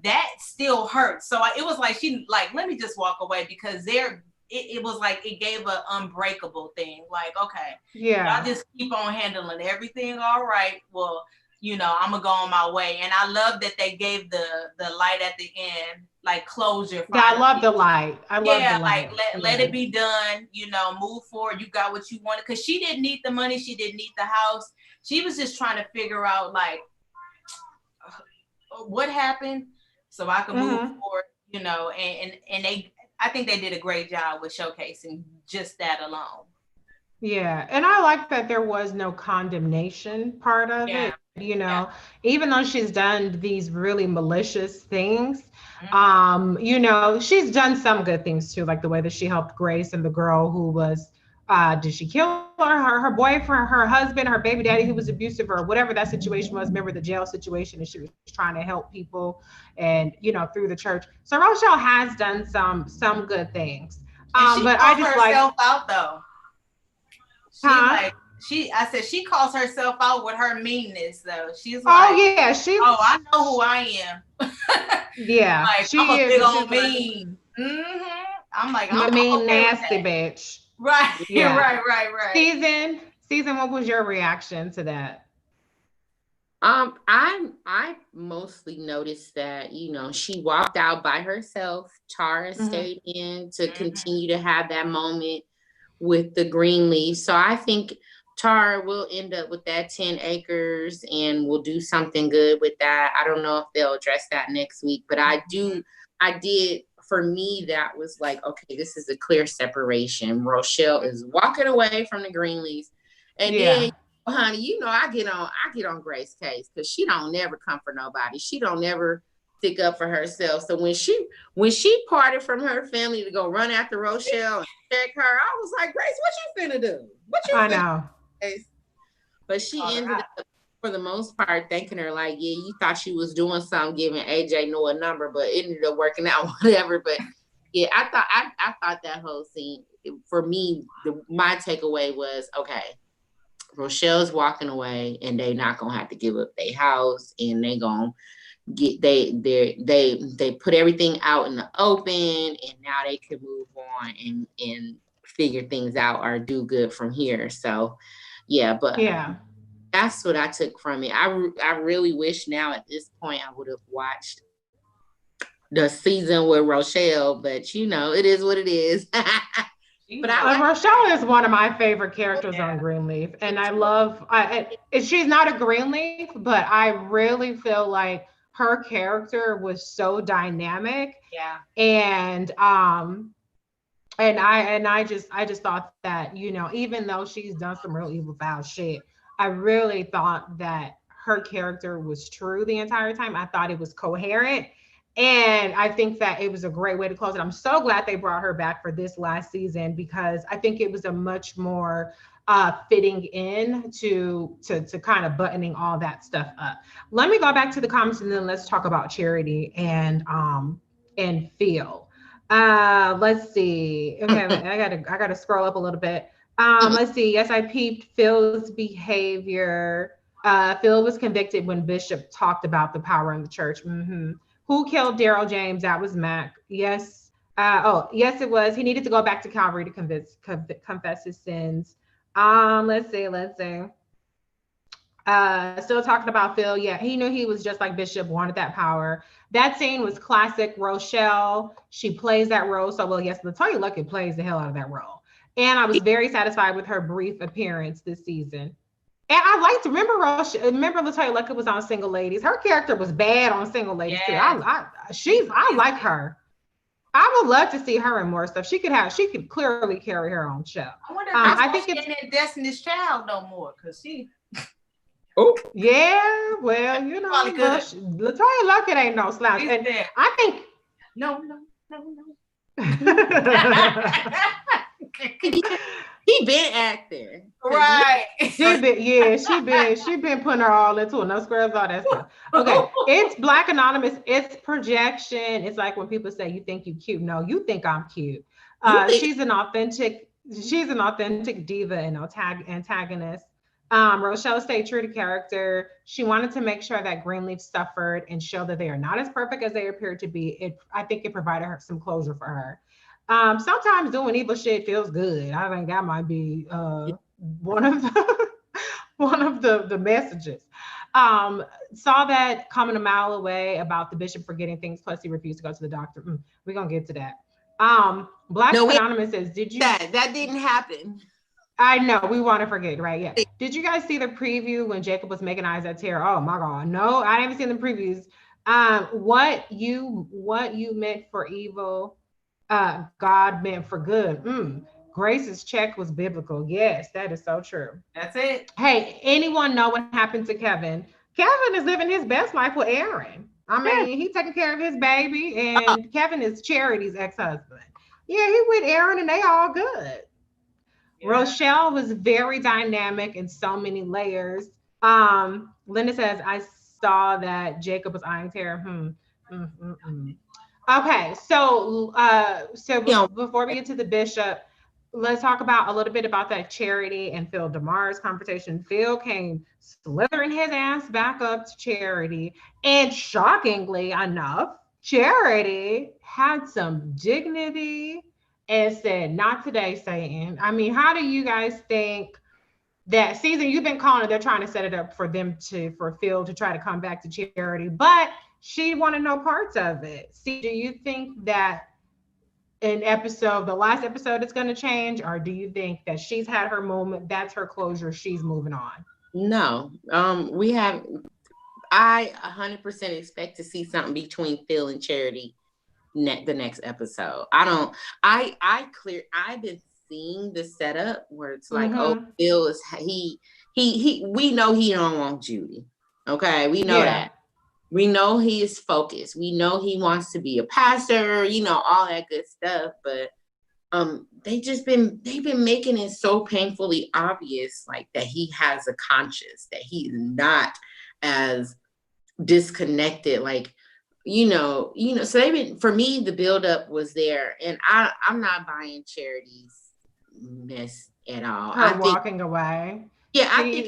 That still hurts. So it was like she like, let me just walk away, because it was like it gave an unbreakable thing. Like, okay, y'all just keep on handling everything all right. Well, you know, I'm gonna go on my way. And I love that they gave the light at the end, like closure. I love the light. I love the light. Like let it be done, you know, move forward. You got what you wanted. Because she didn't need the money, she didn't need the house. She was just trying to figure out like what happened so I can move forward, you know, and I think they did a great job with showcasing just that alone. Yeah, and I like that there was no condemnation part of it. You know, even though she's done these really malicious things, you know, she's done some good things too, like the way that she helped Grace and the girl who was, did she kill her boyfriend, her husband, her baby daddy who was abusive, or whatever that situation was. Remember the jail situation, and she was trying to help people, and you know, through the church. So Rochelle has done some good things. But I just like herself out though. I said she calls herself out with her meanness though. She's like, I know who I am. Yeah, like, she I'm a is big old mean. I'm like, I'm mean, okay nasty bitch. Right. Yeah. right. Season, what was your reaction to that? I mostly noticed that, you know, she walked out by herself. Tara stayed in to continue to have that moment with the Greenleaf. So I think Tara will end up with that 10 acres and will do something good with that. I don't know if they'll address that next week, but I did, for me, that was like, okay, this is a clear separation. Rochelle is walking away from the Greenleafs. And then, honey, you know, I get on Grace's case because she don't never come for nobody. She don't never stick up for herself. So when she parted from her family to go run after Rochelle and check her, I was like, Grace, what you finna do? I know. But she ended up, for the most part, thanking her like, yeah, you thought she was doing something, giving AJ Noah a number, but it ended up working out, whatever. But yeah, I thought that whole scene, for me, my takeaway was, okay, Rochelle's walking away, and they not gonna have to give up their house, and they gonna get they put everything out in the open, and now they can move on and figure things out or do good from here. So that's what I took from it. I really wish now at this point I would have watched the season with Rochelle, but you know, it is what it is. But Rochelle is one of my favorite characters on Greenleaf, and I love. She's not a Greenleaf, but I really feel like her character was so dynamic. And I just thought that, you know, even though she's done some real evil foul shit, I really thought that her character was true the entire time. I thought it was coherent. And I think that it was a great way to close it. I'm so glad they brought her back for this last season, because I think it was a much more fitting in to kind of buttoning all that stuff up. Let me go back to the comments, and then let's talk about Charity and Phil. Let's see. Okay, I gotta scroll up a little bit. Let's see. Yes, I peeped Phil's behavior. Phil was convicted when Bishop talked about the power in the church. Who killed Daryl James? That was Mac. Yes. Yes, it was. He needed to go back to Calvary to confess his sins. Let's see. Still talking about Phil. Yeah, he knew he was just like Bishop, wanted that power. That scene was classic Rochelle. She plays that role so well. Yes, Latoya Luckett plays the hell out of that role. And I was very satisfied with her brief appearance this season. And I liked, remember Latoya Luckett was on Single Ladies. Her character was bad on Single Ladies too. I like her. I would love to see her in more stuff. She could clearly carry her own show. I wonder if I think it's in Destiny's Child no more, because she Oh, Yeah, well, you know, Probably could. Latoya Luckett ain't no slouch. And I think No. he been acting. Right. she been putting her all into it. No scrubs, all that stuff. Okay. It's Black Anonymous. It's projection. It's like when people say you think you cute. No, you think I'm cute. She's an authentic diva and antagonist. Rochelle stayed true to character. She wanted to make sure that Greenleaf suffered and show that they are not as perfect as they appear to be. I think it provided her some closure for her. Sometimes doing evil shit feels good. I think that might be one of the the messages. Saw that coming a mile away about the bishop forgetting things, plus he refused to go to the doctor. We're gonna get to that. Black Anonymous says, did you that didn't happen? I know we want to forget, right? Yeah. Did you guys see the preview when Jacob was making eyes at Tara? Oh my God. No, I haven't seen the previews. What you meant for evil, God meant for good. Grace's check was biblical. Yes, that is so true. That's it. Hey, anyone know what happened to Kevin? Kevin is living his best life with Aaron. I mean, he's taking care of his baby, and Kevin is Charity's ex-husband. Yeah, he with Aaron, and they all good. Yeah. Rochelle was very dynamic in so many layers. Linda says, I saw that Jacob was eyeing Tara. Okay, so before we get to the bishop, let's talk about a little bit about that Charity and Phil DeMar's confrontation. Phil came slithering his ass back up to Charity, and shockingly enough, Charity had some dignity and said, "Not today, Satan." I mean, how do you guys think that season? You've been calling it, they're trying to set it up for Phil to try to come back to Charity, but she wanted no parts of it. See, do you think that the last episode is going to change, or do you think that she's had her moment, that's her closure, she's moving on? No, I 100% expect to see something between Phil and Charity the next episode. I've been seeing the setup where it's like, oh, Phil is we know he don't want Judy. Okay, we know that. We know he is focused. We know he wants to be a pastor, all that good stuff. But they've been making it so painfully obvious, like that he has a conscience, that he's not as disconnected, like, so they've been, for me, the buildup was there, and I'm not buying Charity's mess at all. Walking away. Yeah, I think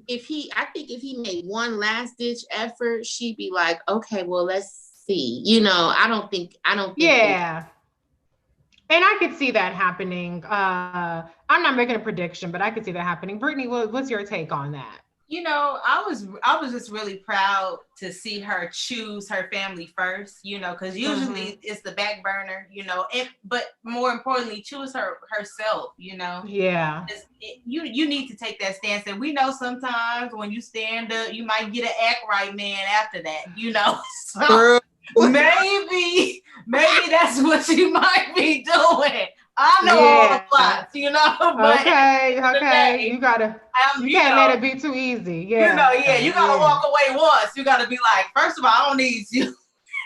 if he made one last ditch effort, she'd be like, okay, well, let's see. I don't think. Yeah. And I could see that happening. I'm not making a prediction, but I could see that happening. Brittany, what's your take on that? I was just really proud to see her choose her family first, because usually it's the back burner, but more importantly, choose herself, Yeah. You need to take that stance. And we know sometimes when you stand up, you might get an act right man after that, so maybe that's what you might be doing. I know all the plots, but okay. You can't let it be too easy. Yeah. You gotta walk away once. You gotta be like, first of all, I don't need you.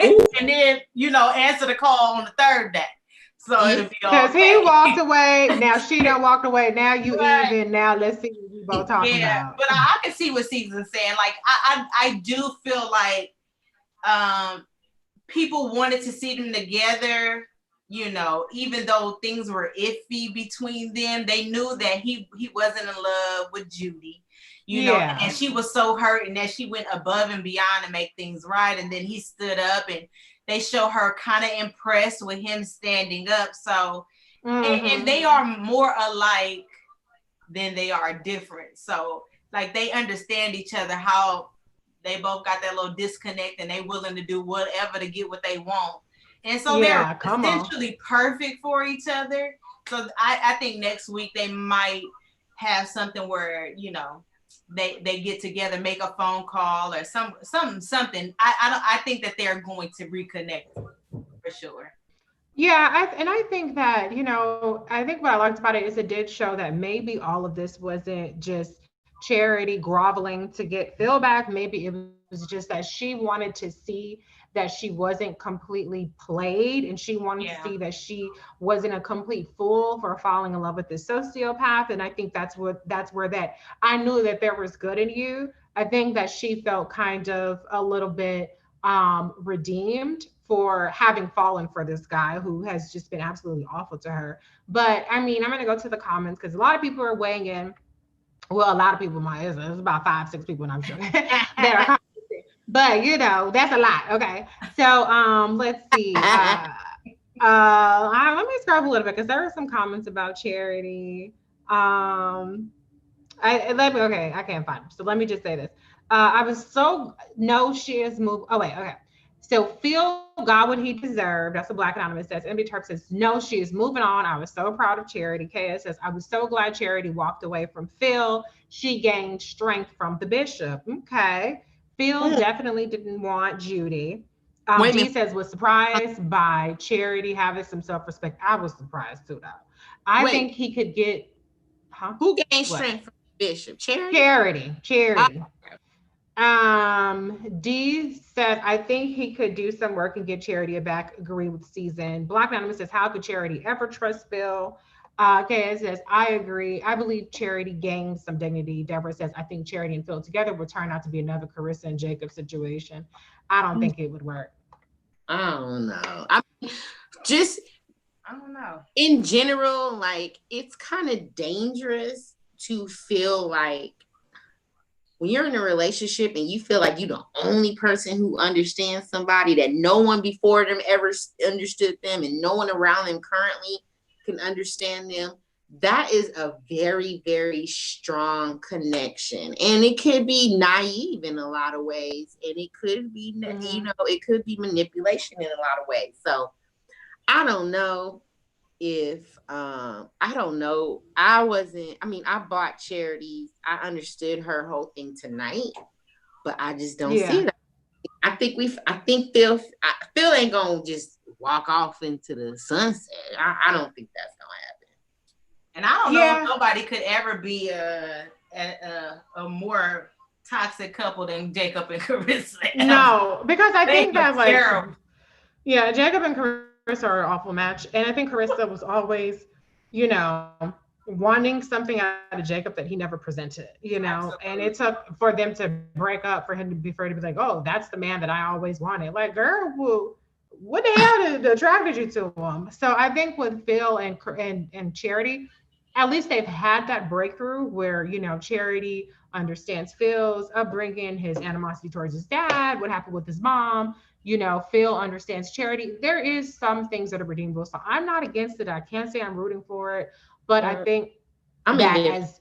And then, answer the call on the third day. So it'll be all because he walked away. Now she done walked away. Now you even. Now let's see what we both talking about. But I can see what Season's saying. Like I do feel like people wanted to see them together. Even though things were iffy between them, they knew that he wasn't in love with Judy, and she was so hurt, and that she went above and beyond to make things right. And then he stood up, and they show her kind of impressed with him standing up. So, and they are more alike than they are different. So, like, they understand each other, how they both got that little disconnect, and they willing to do whatever to get what they want. And so they're essentially perfect for each other. So I think next week they might have something where, they get together, make a phone call or something. I think that they're going to reconnect for sure. Yeah, I think that, I think what I liked about it is it did show that maybe all of this wasn't just Charity groveling to get Phil back. Maybe it was just that she wanted to see that she wasn't completely played, and she wanted to see that she wasn't a complete fool for falling in love with this sociopath. And I think that's where that I knew that there was good in you. I think that she felt kind of a little bit redeemed for having fallen for this guy who has just been absolutely awful to her. But I mean, I'm gonna go to the comments because a lot of people are weighing in. Well, a lot of people might. It's about 5, 6 people, and I'm sure that are commenting. But that's a lot. Okay, so let's see. Let me scroll up a little bit because there were some comments about Charity. I can't find them. So let me just say this. I was so no, she is moved. Oh wait, okay. So Phil got what he deserved. That's what Black Anonymous says. MB Turk says, no, she is moving on. I was so proud of Charity. KS says, I was so glad Charity walked away from Phil. She gained strength from the bishop. Okay. Phil definitely didn't want Judy. D says, was surprised by Charity having some self-respect. I was surprised too, though. I think he could get, Who gained strength from the bishop? Charity. D says, I think he could do some work and get Charity back. Agree with Season. Black Anonymous says, how could Charity ever trust Phil? Okay, it says, I agree. I believe Charity gained some dignity. Deborah says, I think Charity and Phil together would turn out to be another Carissa and Jacob situation. I don't think it would work. I don't know. I don't know. In general, like, it's kind of dangerous to feel like when you're in a relationship and you feel like you're the only person who understands somebody, that no one before them ever understood them and no one around them currently can understand them. That is a very, very strong connection. And it could be naive in a lot of ways. And it could be, it could be manipulation in a lot of ways. So I don't know if, I bought Charity. I understood her whole thing tonight, but I just don't see that. I think Phil ain't gonna just walk off into the sunset. I don't think that's gonna happen. And I don't know if nobody could ever be a more toxic couple than Jacob and Carissa. No, because I think that terrible. Jacob and Carissa are an awful match. And I think Carissa was always, wanting something out of Jacob that he never presented, Absolutely. And it took for them to break up for him to be like, oh, that's the man that I always wanted. Like, girl, what the hell attracted you to him? So I think with Phil and Charity, at least they've had that breakthrough where, Charity understands Phil's upbringing, his animosity towards his dad, what happened with his mom. Phil understands Charity. There is some things that are redeemable. So I'm not against it. I can't say I'm rooting for it. But I think as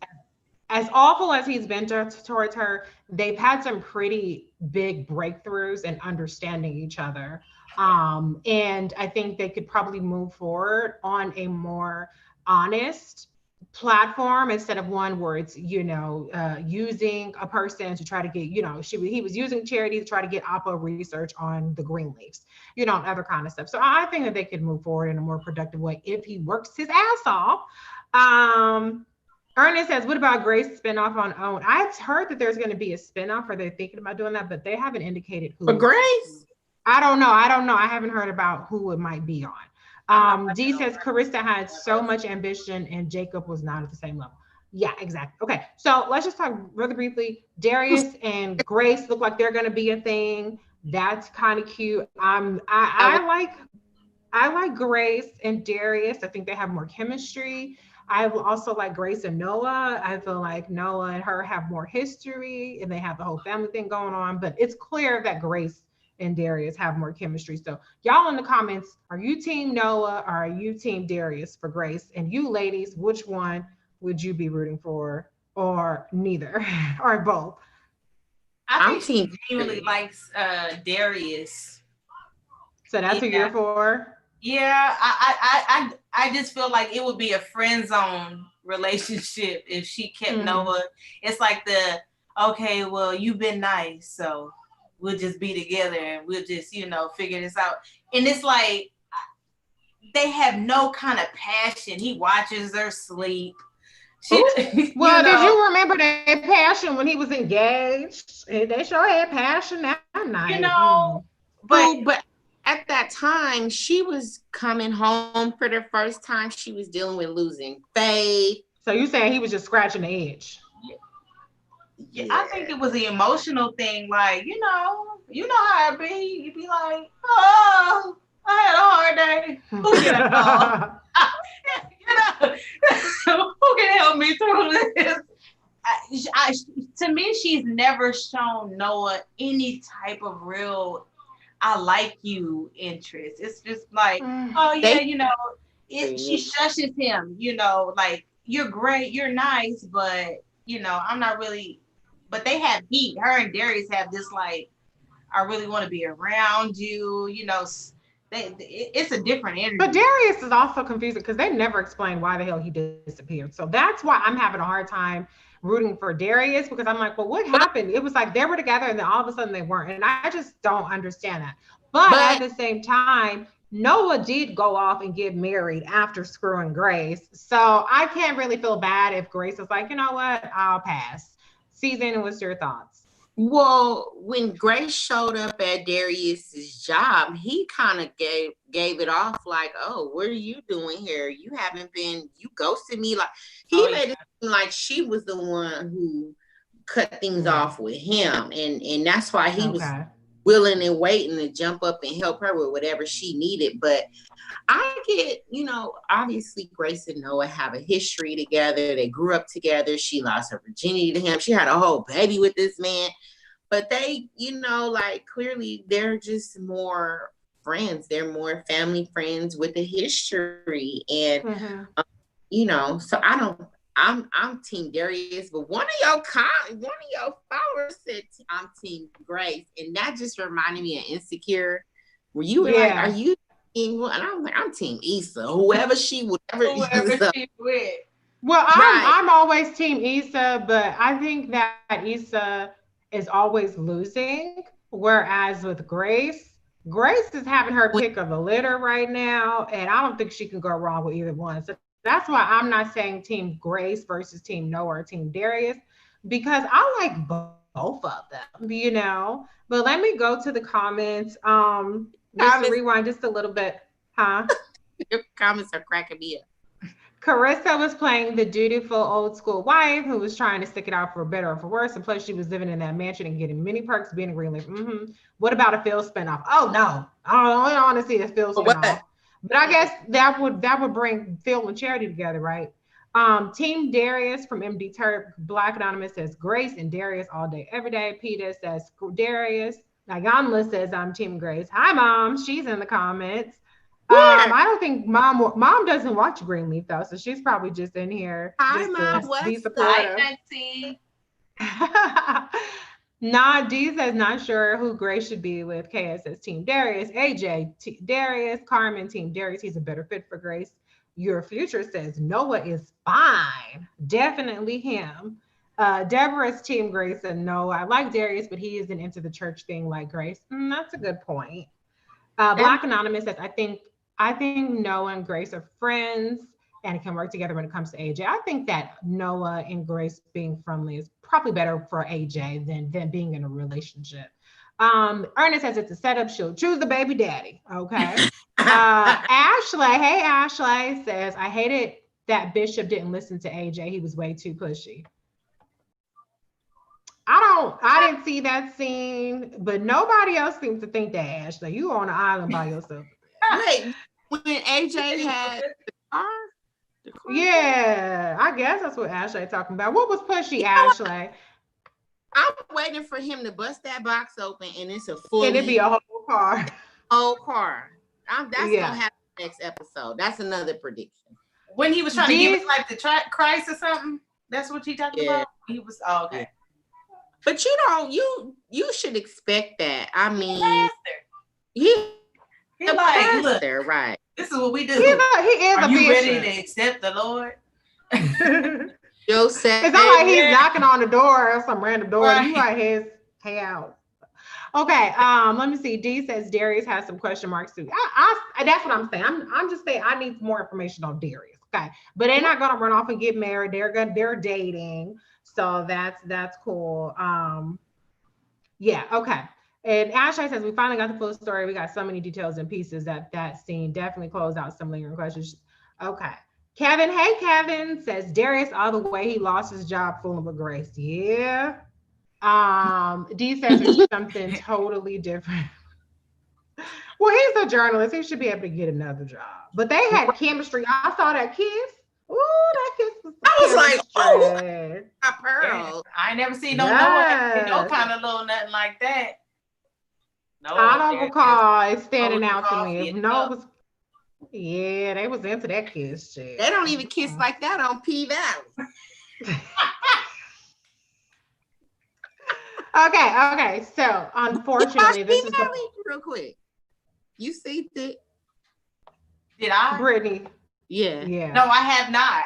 awful as he's been towards her, they've had some pretty big breakthroughs in understanding each other. And I think they could probably move forward on a more honest platform instead of one where it's, using a person to try to get, he was using Charity to try to get Oppo research on the Greenleafs, and other kind of stuff. So I think that they could move forward in a more productive way if he works his ass off. Ernest says, what about Grace spinoff on OWN? I've heard that there's going to be a spinoff, or they're thinking about doing that, but they haven't indicated who. For Grace? I don't know. I haven't heard about who it might be on. D says Carissa had so much ambition and Jacob was not at the same level. Yeah, exactly. Okay, so let's just talk really briefly. Darius and Grace look like they're going to be a thing. That's kind of cute. I like Grace and Darius. I think they have more chemistry. I also like Grace and Noah. I feel like Noah and her have more history and they have the whole family thing going on, but it's clear that Grace and Darius have more chemistry. So y'all in the comments, are you team Noah or are you team Darius for Grace? And you ladies, which one would you be rooting for, or neither, or both? I think she really likes Darius. So that's who you're for? Yeah, I just feel like it would be a friend zone relationship if she kept Noah. It's like okay, well, you've been nice, so we'll just be together and we'll just, figure this out. And it's like, they have no kind of passion. He watches her sleep. Did you remember they passion when he was engaged. They sure had passion that night. You know, but at that time, she was coming home for the first time. She was dealing with losing faith. So you saying he was just scratching the edge? Yeah. I think it was the emotional thing. Like, you know how it be. You be like, oh, I had a hard day. Who can help? Who can help me through this? To me, she's never shown Noah any type of real "I like you" interest. It's just like, oh yeah, she shushes him. Like, you're great, you're nice, but I'm not really. But they have heat. Her and Darius have this like, I really want to be around you. It's a different energy. But Darius is also confusing because they never explained why the hell he disappeared. So that's why I'm having a hard time rooting for Darius, because I'm like, well, what happened? It was like they were together and then all of a sudden they weren't. And I just don't understand that. But at the same time, Noah did go off and get married after screwing Grace. So I can't really feel bad if Grace is like, you know what, I'll pass. Season, what's your thoughts? Well, when Grace showed up at Darius's job, he kind of gave it off like, oh, what are you doing here? You ghosted me. Like, he made it seem like she was the one who cut things off with him. And that's why he was willing and waiting to jump up and help her with whatever she needed. But I get, obviously Grace and Noah have a history together. They grew up together. She lost her virginity to him. She had a whole baby with this man. But they, like, clearly they're just more friends. They're more family friends with a history. And, so I'm Team Darius, but one of your followers said I'm Team Grace. And that just reminded me of Insecure, where you were like, are you? And I was like, I'm Team Issa. Whoever she with. Well, I'm always Team Issa, but I think that Issa is always losing. Whereas with Grace is having her pick of the litter right now, and I don't think she can go wrong with either one. So that's why I'm not saying Team Grace versus Team Noah or Team Darius, because I like both of them, But let me go to the comments. Just to rewind just a little bit, Your comments are cracking me up. Carissa was playing the dutiful old school wife who was trying to stick it out for better or for worse, and plus she was living in that mansion and getting many perks being in Greenleaf. What about a Phil spinoff? Oh no, I don't want to see a Phil spinoff. But I guess that would bring Phil and Charity together, right? Team Darius from MD Turp, Black Anonymous says Grace and Darius all day, every day. Peter says Darius. Nayanla says I'm Team Grace. Hi, Mom. She's in the comments. I don't think Mom doesn't watch Greenleaf though, so she's probably just in here. Hi, Mom. Be supportive. Nah, D says not sure who Grace should be with. KS says Team Darius. AJ, Darius. Carmen, Team Darius. He's a better fit for Grace. Your Future says Noah is fine. Definitely him. Deborah's Team Grace and Noah. I like Darius, but he isn't into the church thing like Grace. That's a good point. Black Anonymous says, I think Noah and Grace are friends and can work together when it comes to AJ. I think that Noah and Grace being friendly is probably better for AJ than being in a relationship. Ernest says it's a setup. She'll choose the baby daddy. Okay. Ashley, hey Ashley, says I hated that Bishop didn't listen to AJ. He was way too pushy. I didn't see that scene, but nobody else seems to think that, Ashley. You on an island by yourself. Wait, when AJ had the car? Yeah, I guess that's what Ashley talking about. What was pushy, Ashley? I'm waiting for him to bust that box open and it's a full. And it'd be a whole car. Whole car. That's gonna happen next episode. That's another prediction. When he was trying to give us like the Christ or something. That's what you talking about? He was okay. But you should expect that. I mean, he like, look, right. This is what we do. He is Are a you bishop. ready to accept the Lord? It's not like he's knocking on the door or some random door. Right. You like hey out. Okay, let me see. D says Darius has some question marks too. That's what I'm saying. I'm just saying I need more information on Darius. Okay, but they're not gonna run off and get married. They're dating. So that's cool. Yeah, okay. And Ashley says we finally got the full story. We got so many details and pieces that scene definitely closed out some lingering questions. Okay. Kevin, hey Kevin, says Darius all the way he lost his job fooling with Grace. Yeah. D says there's something totally different. Well, he's a journalist. He should be able to get another job. But they had chemistry. I saw that kiss. Ooh, that kiss was I was like, oh, chemistry. my pearl. I ain't never seen no Yes. kind of little nothing like that. No, I don't recall it standing holding out to coffee me. and If no, it stuff. was yeah, they was into that kiss shit. They don't even kiss like that on P Valley. Okay. So unfortunately, this is the real quick. You see that? Did I? Brittany. Yeah. Yeah. No, I have not.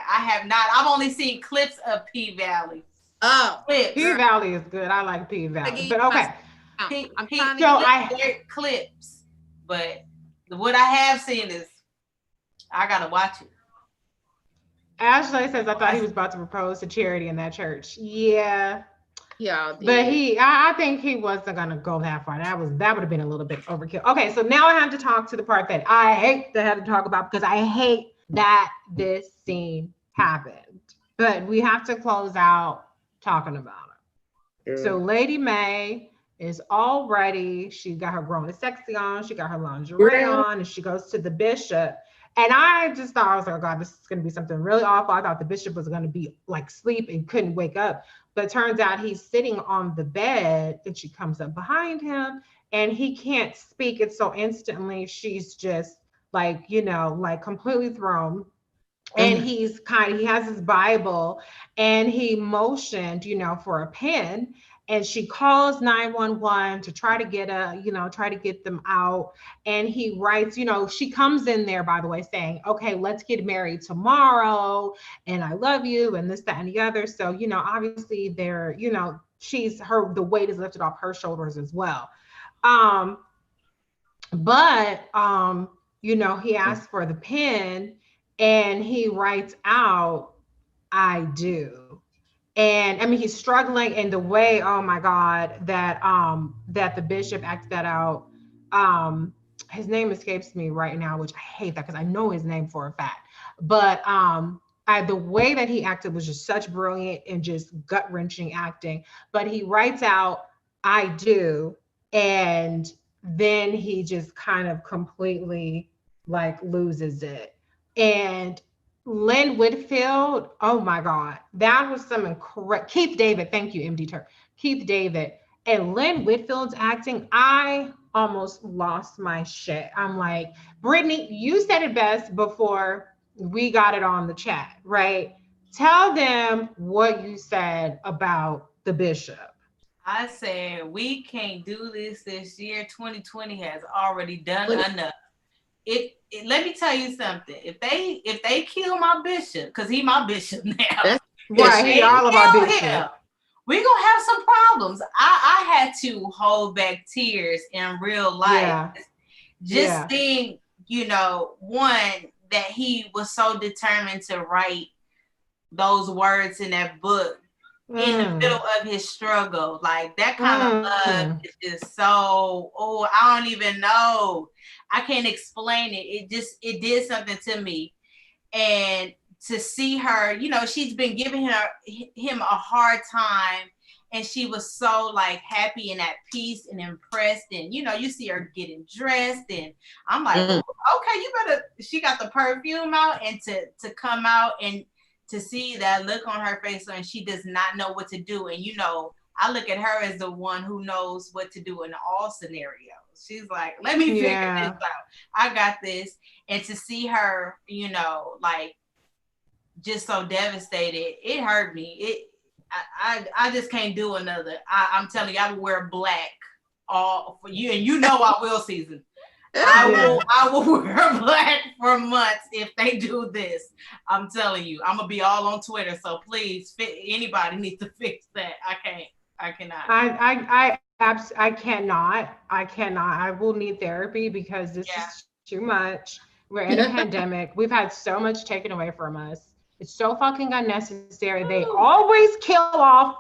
I've only seen clips of P Valley. Oh, Clips. P Valley is good. I like P Valley. But okay. I'm trying to get clips, but what I have seen is I gotta watch it. Ashley says I thought he was about to propose to Charity in that church. Yeah. Yeah, But I think he wasn't gonna go that far. That would have been a little bit overkill. Okay, so now I have to talk to the part that I hate to have to talk about because I hate that this scene happened. But we have to close out talking about it. Yeah. So Lady May is all ready. She got her grown and sexy on. She got her lingerie on, and she goes to the bishop. And I just thought, I was like, oh God, this is going to be something really awful. I thought the bishop was going to be like asleep and couldn't wake up. But it turns out he's sitting on the bed and she comes up behind him and he can't speak. And so instantly she's just like, like completely thrown. And he has his Bible and he motioned, for a pen. And she calls 911 to try to get them out. And he writes, she comes in there, by the way, saying, okay, let's get married tomorrow. And I love you and this, that, and the other. So, obviously they're, the weight is lifted off her shoulders as well. He asked for the pen and he writes out, I do. And I mean, he's struggling in the way, oh my God, that the bishop acted that out. His name escapes me right now, which I hate that because I know his name for a fact. But the way that he acted was just such brilliant and just gut-wrenching acting. But he writes out, I do. And then he just kind of completely like loses it. And Lynn Whitfield, oh my God, that was some incredible. Keith David, thank you, MD Turk. Keith David and Lynn Whitfield's acting, I almost lost my shit. I'm like, Brittany, you said it best before we got it on the chat, right? Tell them what you said about the bishop. I said, we can't do this year. 2020 has already done enough. Let me tell you something. If they kill my bishop, because he my bishop now. Right, he all of our bishop. We're gonna have some problems. I had to hold back tears in real life. Yeah. Seeing, one, that he was so determined to write those words in that book in the middle of his struggle. Like that kind of love is just so, I don't even know. I can't explain it. It did something to me. And to see her, she's been giving him a hard time. And she was so like happy and at peace and impressed. And, you see her getting dressed. And I'm like, okay, she got the perfume out and to come out and to see that look on her face and she does not know what to do. And, I look at her as the one who knows what to do in all scenarios. She's like, let me figure this out. I got this. And to see her, like just so devastated, it hurt me. I just can't do another. I'm telling you, I would wear black all for you. And I will, Season. I will wear black for months if they do this. I'm telling you, I'm gonna be all on Twitter. So please, anybody needs to fix that. I cannot. I cannot. I will need therapy because this is too much. We're in a pandemic. We've had so much taken away from us. It's so fucking unnecessary. They always kill off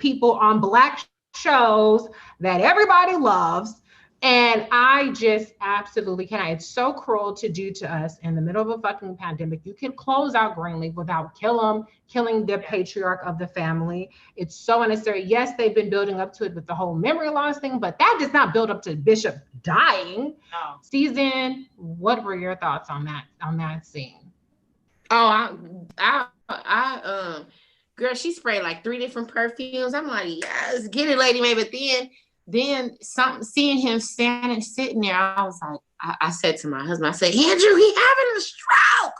people on black shows that everybody loves. And I just absolutely cannot. It's so cruel to do to us in the middle of a fucking pandemic. You can close out Greenleaf without killing the patriarch of the family. It's so unnecessary. Yes, they've been building up to it with the whole memory loss thing, but that does not build up to Bishop dying. No. Season, what were your thoughts on that scene? Oh, girl, she sprayed like 3 different perfumes. I'm like, yes, get it, Lady May. But then seeing him sitting there, I was like, I said to my husband, I said, Andrew, he having a stroke.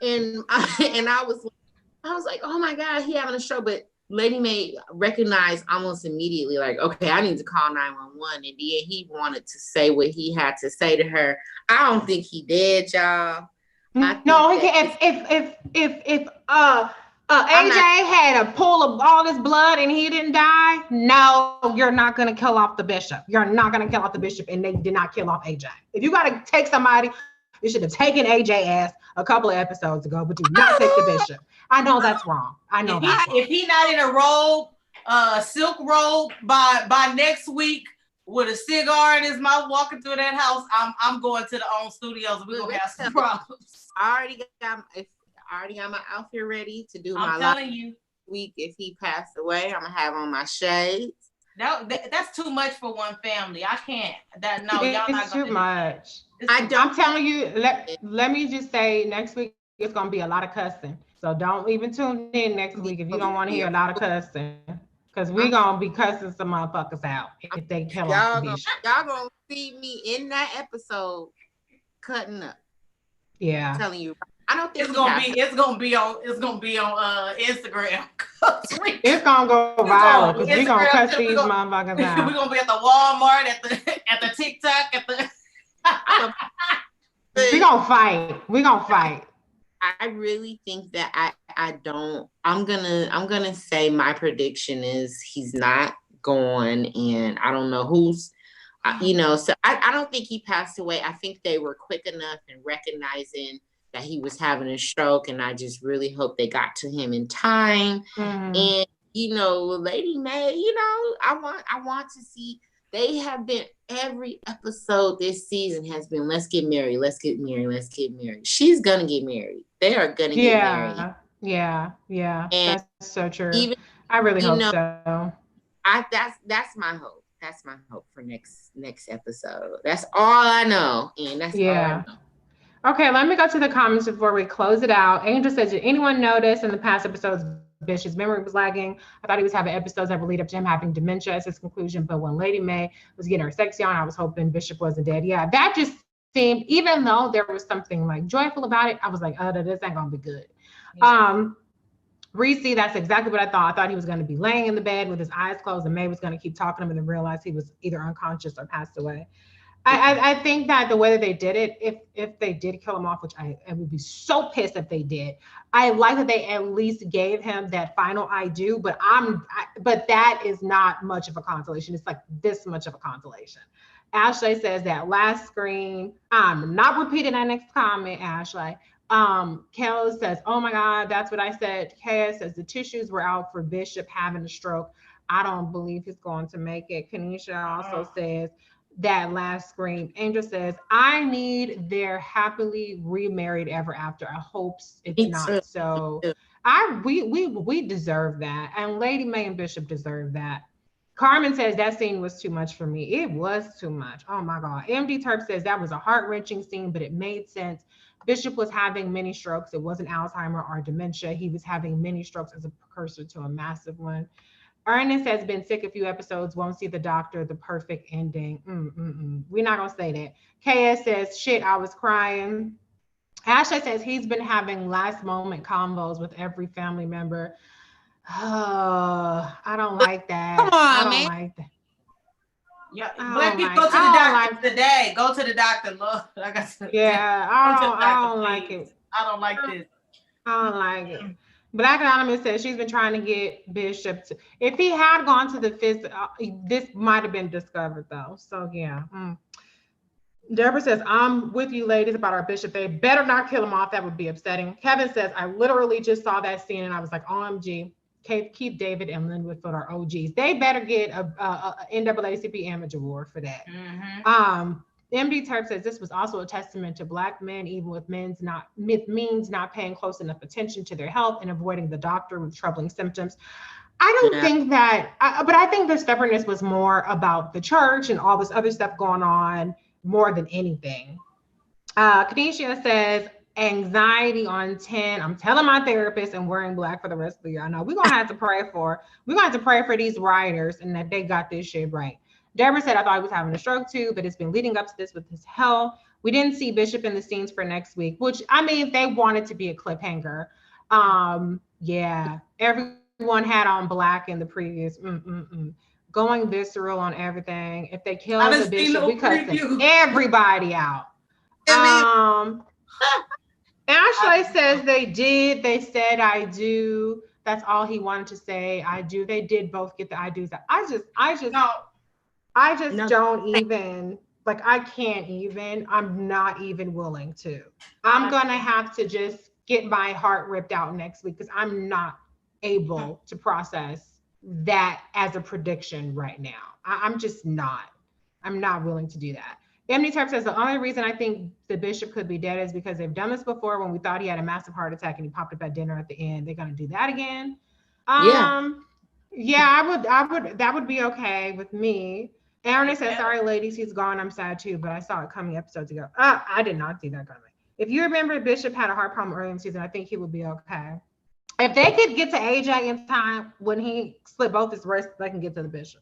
And I was like, oh my God, he having a stroke. But Lady May recognized almost immediately, like, okay, I need to call 911. And then he wanted to say what he had to say to her. I don't think he did, y'all. No, if AJ had a pool of all this blood and he didn't die, no, you're not gonna kill off the bishop. You're not gonna kill off the bishop, and they did not kill off AJ. If you gotta take somebody, you should have taken AJ ass a couple of episodes ago, but do not take the bishop. I know that's wrong. If he not in a robe, silk robe by next week with a cigar in his mouth walking through that house, I'm going to the OWN studios. We're gonna have some problems. I already got my outfit ready to do my last week. If he passed away, I'm gonna have on my shades. No, that's too much for one family. I can't. Y'all not too much. I'm telling you. Let me just say, next week it's gonna be a lot of cussing. So don't even tune in next week if you don't want to hear a lot of cussing, because we're gonna be cussing some motherfuckers out if they kill off the bishop. Y'all gonna see me in that episode cutting up. Yeah, I'm telling you. I don't think it's gonna be on Instagram. It's gonna go viral because we're gonna cuss these motherfuckers out. We're gonna be at the Walmart, at the TikTok, at the we're gonna fight. I really think that I'm gonna say my prediction is he's not going, and I don't know who's so I don't think he passed away. I think they were quick enough in recognizing that he was having a stroke, and I just really hope they got to him in time. And Lady May, I want to see. They have been, every episode this season has been, let's get married, let's get married, let's get married. She's gonna get married. They are gonna get married. Yeah. And that's so true. I really hope so. That's my hope. That's my hope for next episode. That's all I know. And that's all I know. Okay, let me go to the comments before we close it out. Angel says, did anyone notice in the past episodes Bishop's memory was lagging? I thought he was having episodes that would lead up to him having dementia as his conclusion, but when Lady May was getting her sexy on, I was hoping Bishop wasn't dead. Yeah, that just seemed, even though there was something like joyful about it, I was like, oh, this ain't gonna be good. Yeah. Reese, that's exactly what I thought. I thought he was going to be laying in the bed with his eyes closed, and May was going to keep talking to him and then realize he was either unconscious or passed away. I think that the way that they did it, if they did kill him off, which I would be so pissed if they did. I like that they at least gave him that final I do, but that is not much of a consolation. It's like this much of a consolation. Ashley says that last screen. I'm not repeating that next comment, Ashley. Kelly says, oh my God, that's what I said. Kaya says the tissues were out for Bishop having a stroke. I don't believe he's going to make it. Kanisha also says that last screen. Angel says, I need their happily remarried ever after. I hope it's not so. We deserve that. And Lady May and Bishop deserve that. Carmen says that scene was too much for me. It was too much. Oh my God. MD Terp says that was a heart-wrenching scene, but it made sense. Bishop was having many strokes. It wasn't Alzheimer or dementia. He was having many strokes as a precursor to a massive one. Ernest has been sick a few episodes, won't see the doctor, the perfect ending. We're not going to say that. KS says, shit, I was crying. Ashley says he's been having last moment convos with every family member. Oh, I don't like that. Come on, I don't man. like that. Yeah, black people go to the doctor today. Go to the doctor, Lord. Like I said, I don't like it. I don't like this. I don't like it. Black Anonymous says she's been trying to get Bishop to, if he had gone to the fifth, this might have been discovered though. So yeah. Deborah says, I'm with you ladies about our bishop. They better not kill him off. That would be upsetting. Kevin says, I literally just saw that scene and I was like, OMG, keep David and Lynn Whitfield our OGs. They better get a NAACP Image Award for that. MD Turp says this was also a testament to Black men, even with means not paying close enough attention to their health and avoiding the doctor with troubling symptoms. I don't think that, but I think the stubbornness was more about the church and all this other stuff going on more than anything. Kanisha says, anxiety on 10. I'm telling my therapist and wearing black for the rest of the year. I know we're going to have to pray for these writers and that they got this shit right. Deborah said, I thought he was having a stroke too, but it's been leading up to this with his health. We didn't see Bishop in the scenes for next week, which, I mean, they wanted to be a cliffhanger. Yeah, everyone had on black in the previous. Going visceral on everything. If they kill the bishop, we cut everybody out. Ashley says they did. They said I do. That's all he wanted to say. I do. They did both get the I do's. I just don't even, like, I can't even. I'm not even willing to. I'm gonna have to just get my heart ripped out next week because I'm not able to process that as a prediction right now. I'm just not. I'm not willing to do that. Emily Turp says the only reason I think the bishop could be dead is because they've done this before when we thought he had a massive heart attack and he popped up at dinner at the end. They're gonna do that again. Yeah, I would. That would be okay with me. Aaron says, sorry, ladies, he's gone. I'm sad too, but I saw it coming episodes ago. I did not see that coming. If you remember, Bishop had a heart problem early in the season. I think he would be okay. If they could get to AJ in time when he split both his wrists, they can get to the bishop.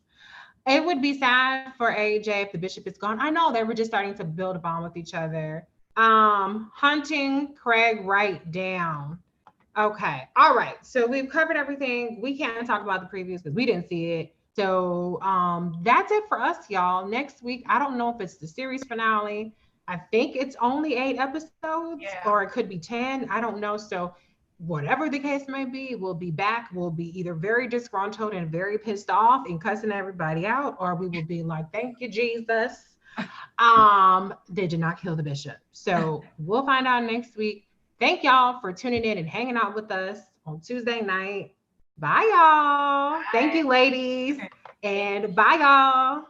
It would be sad for AJ if the bishop is gone. I know they were just starting to build a bond with each other. Hunting Craig right down. Okay. All right. So we've covered everything. We can't talk about the previews because we didn't see it. So that's it for us, y'all. Next week, I don't know if it's the series finale. I think it's only 8 episodes or it could be 10. I don't know. So whatever the case may be, we'll be back. We'll be either very disgruntled and very pissed off and cussing everybody out, or we will be like, thank you, Jesus. They did not kill the bishop. So we'll find out next week. Thank y'all for tuning in and hanging out with us on Tuesday night. Bye, y'all. Bye. Thank you, ladies. And bye, y'all.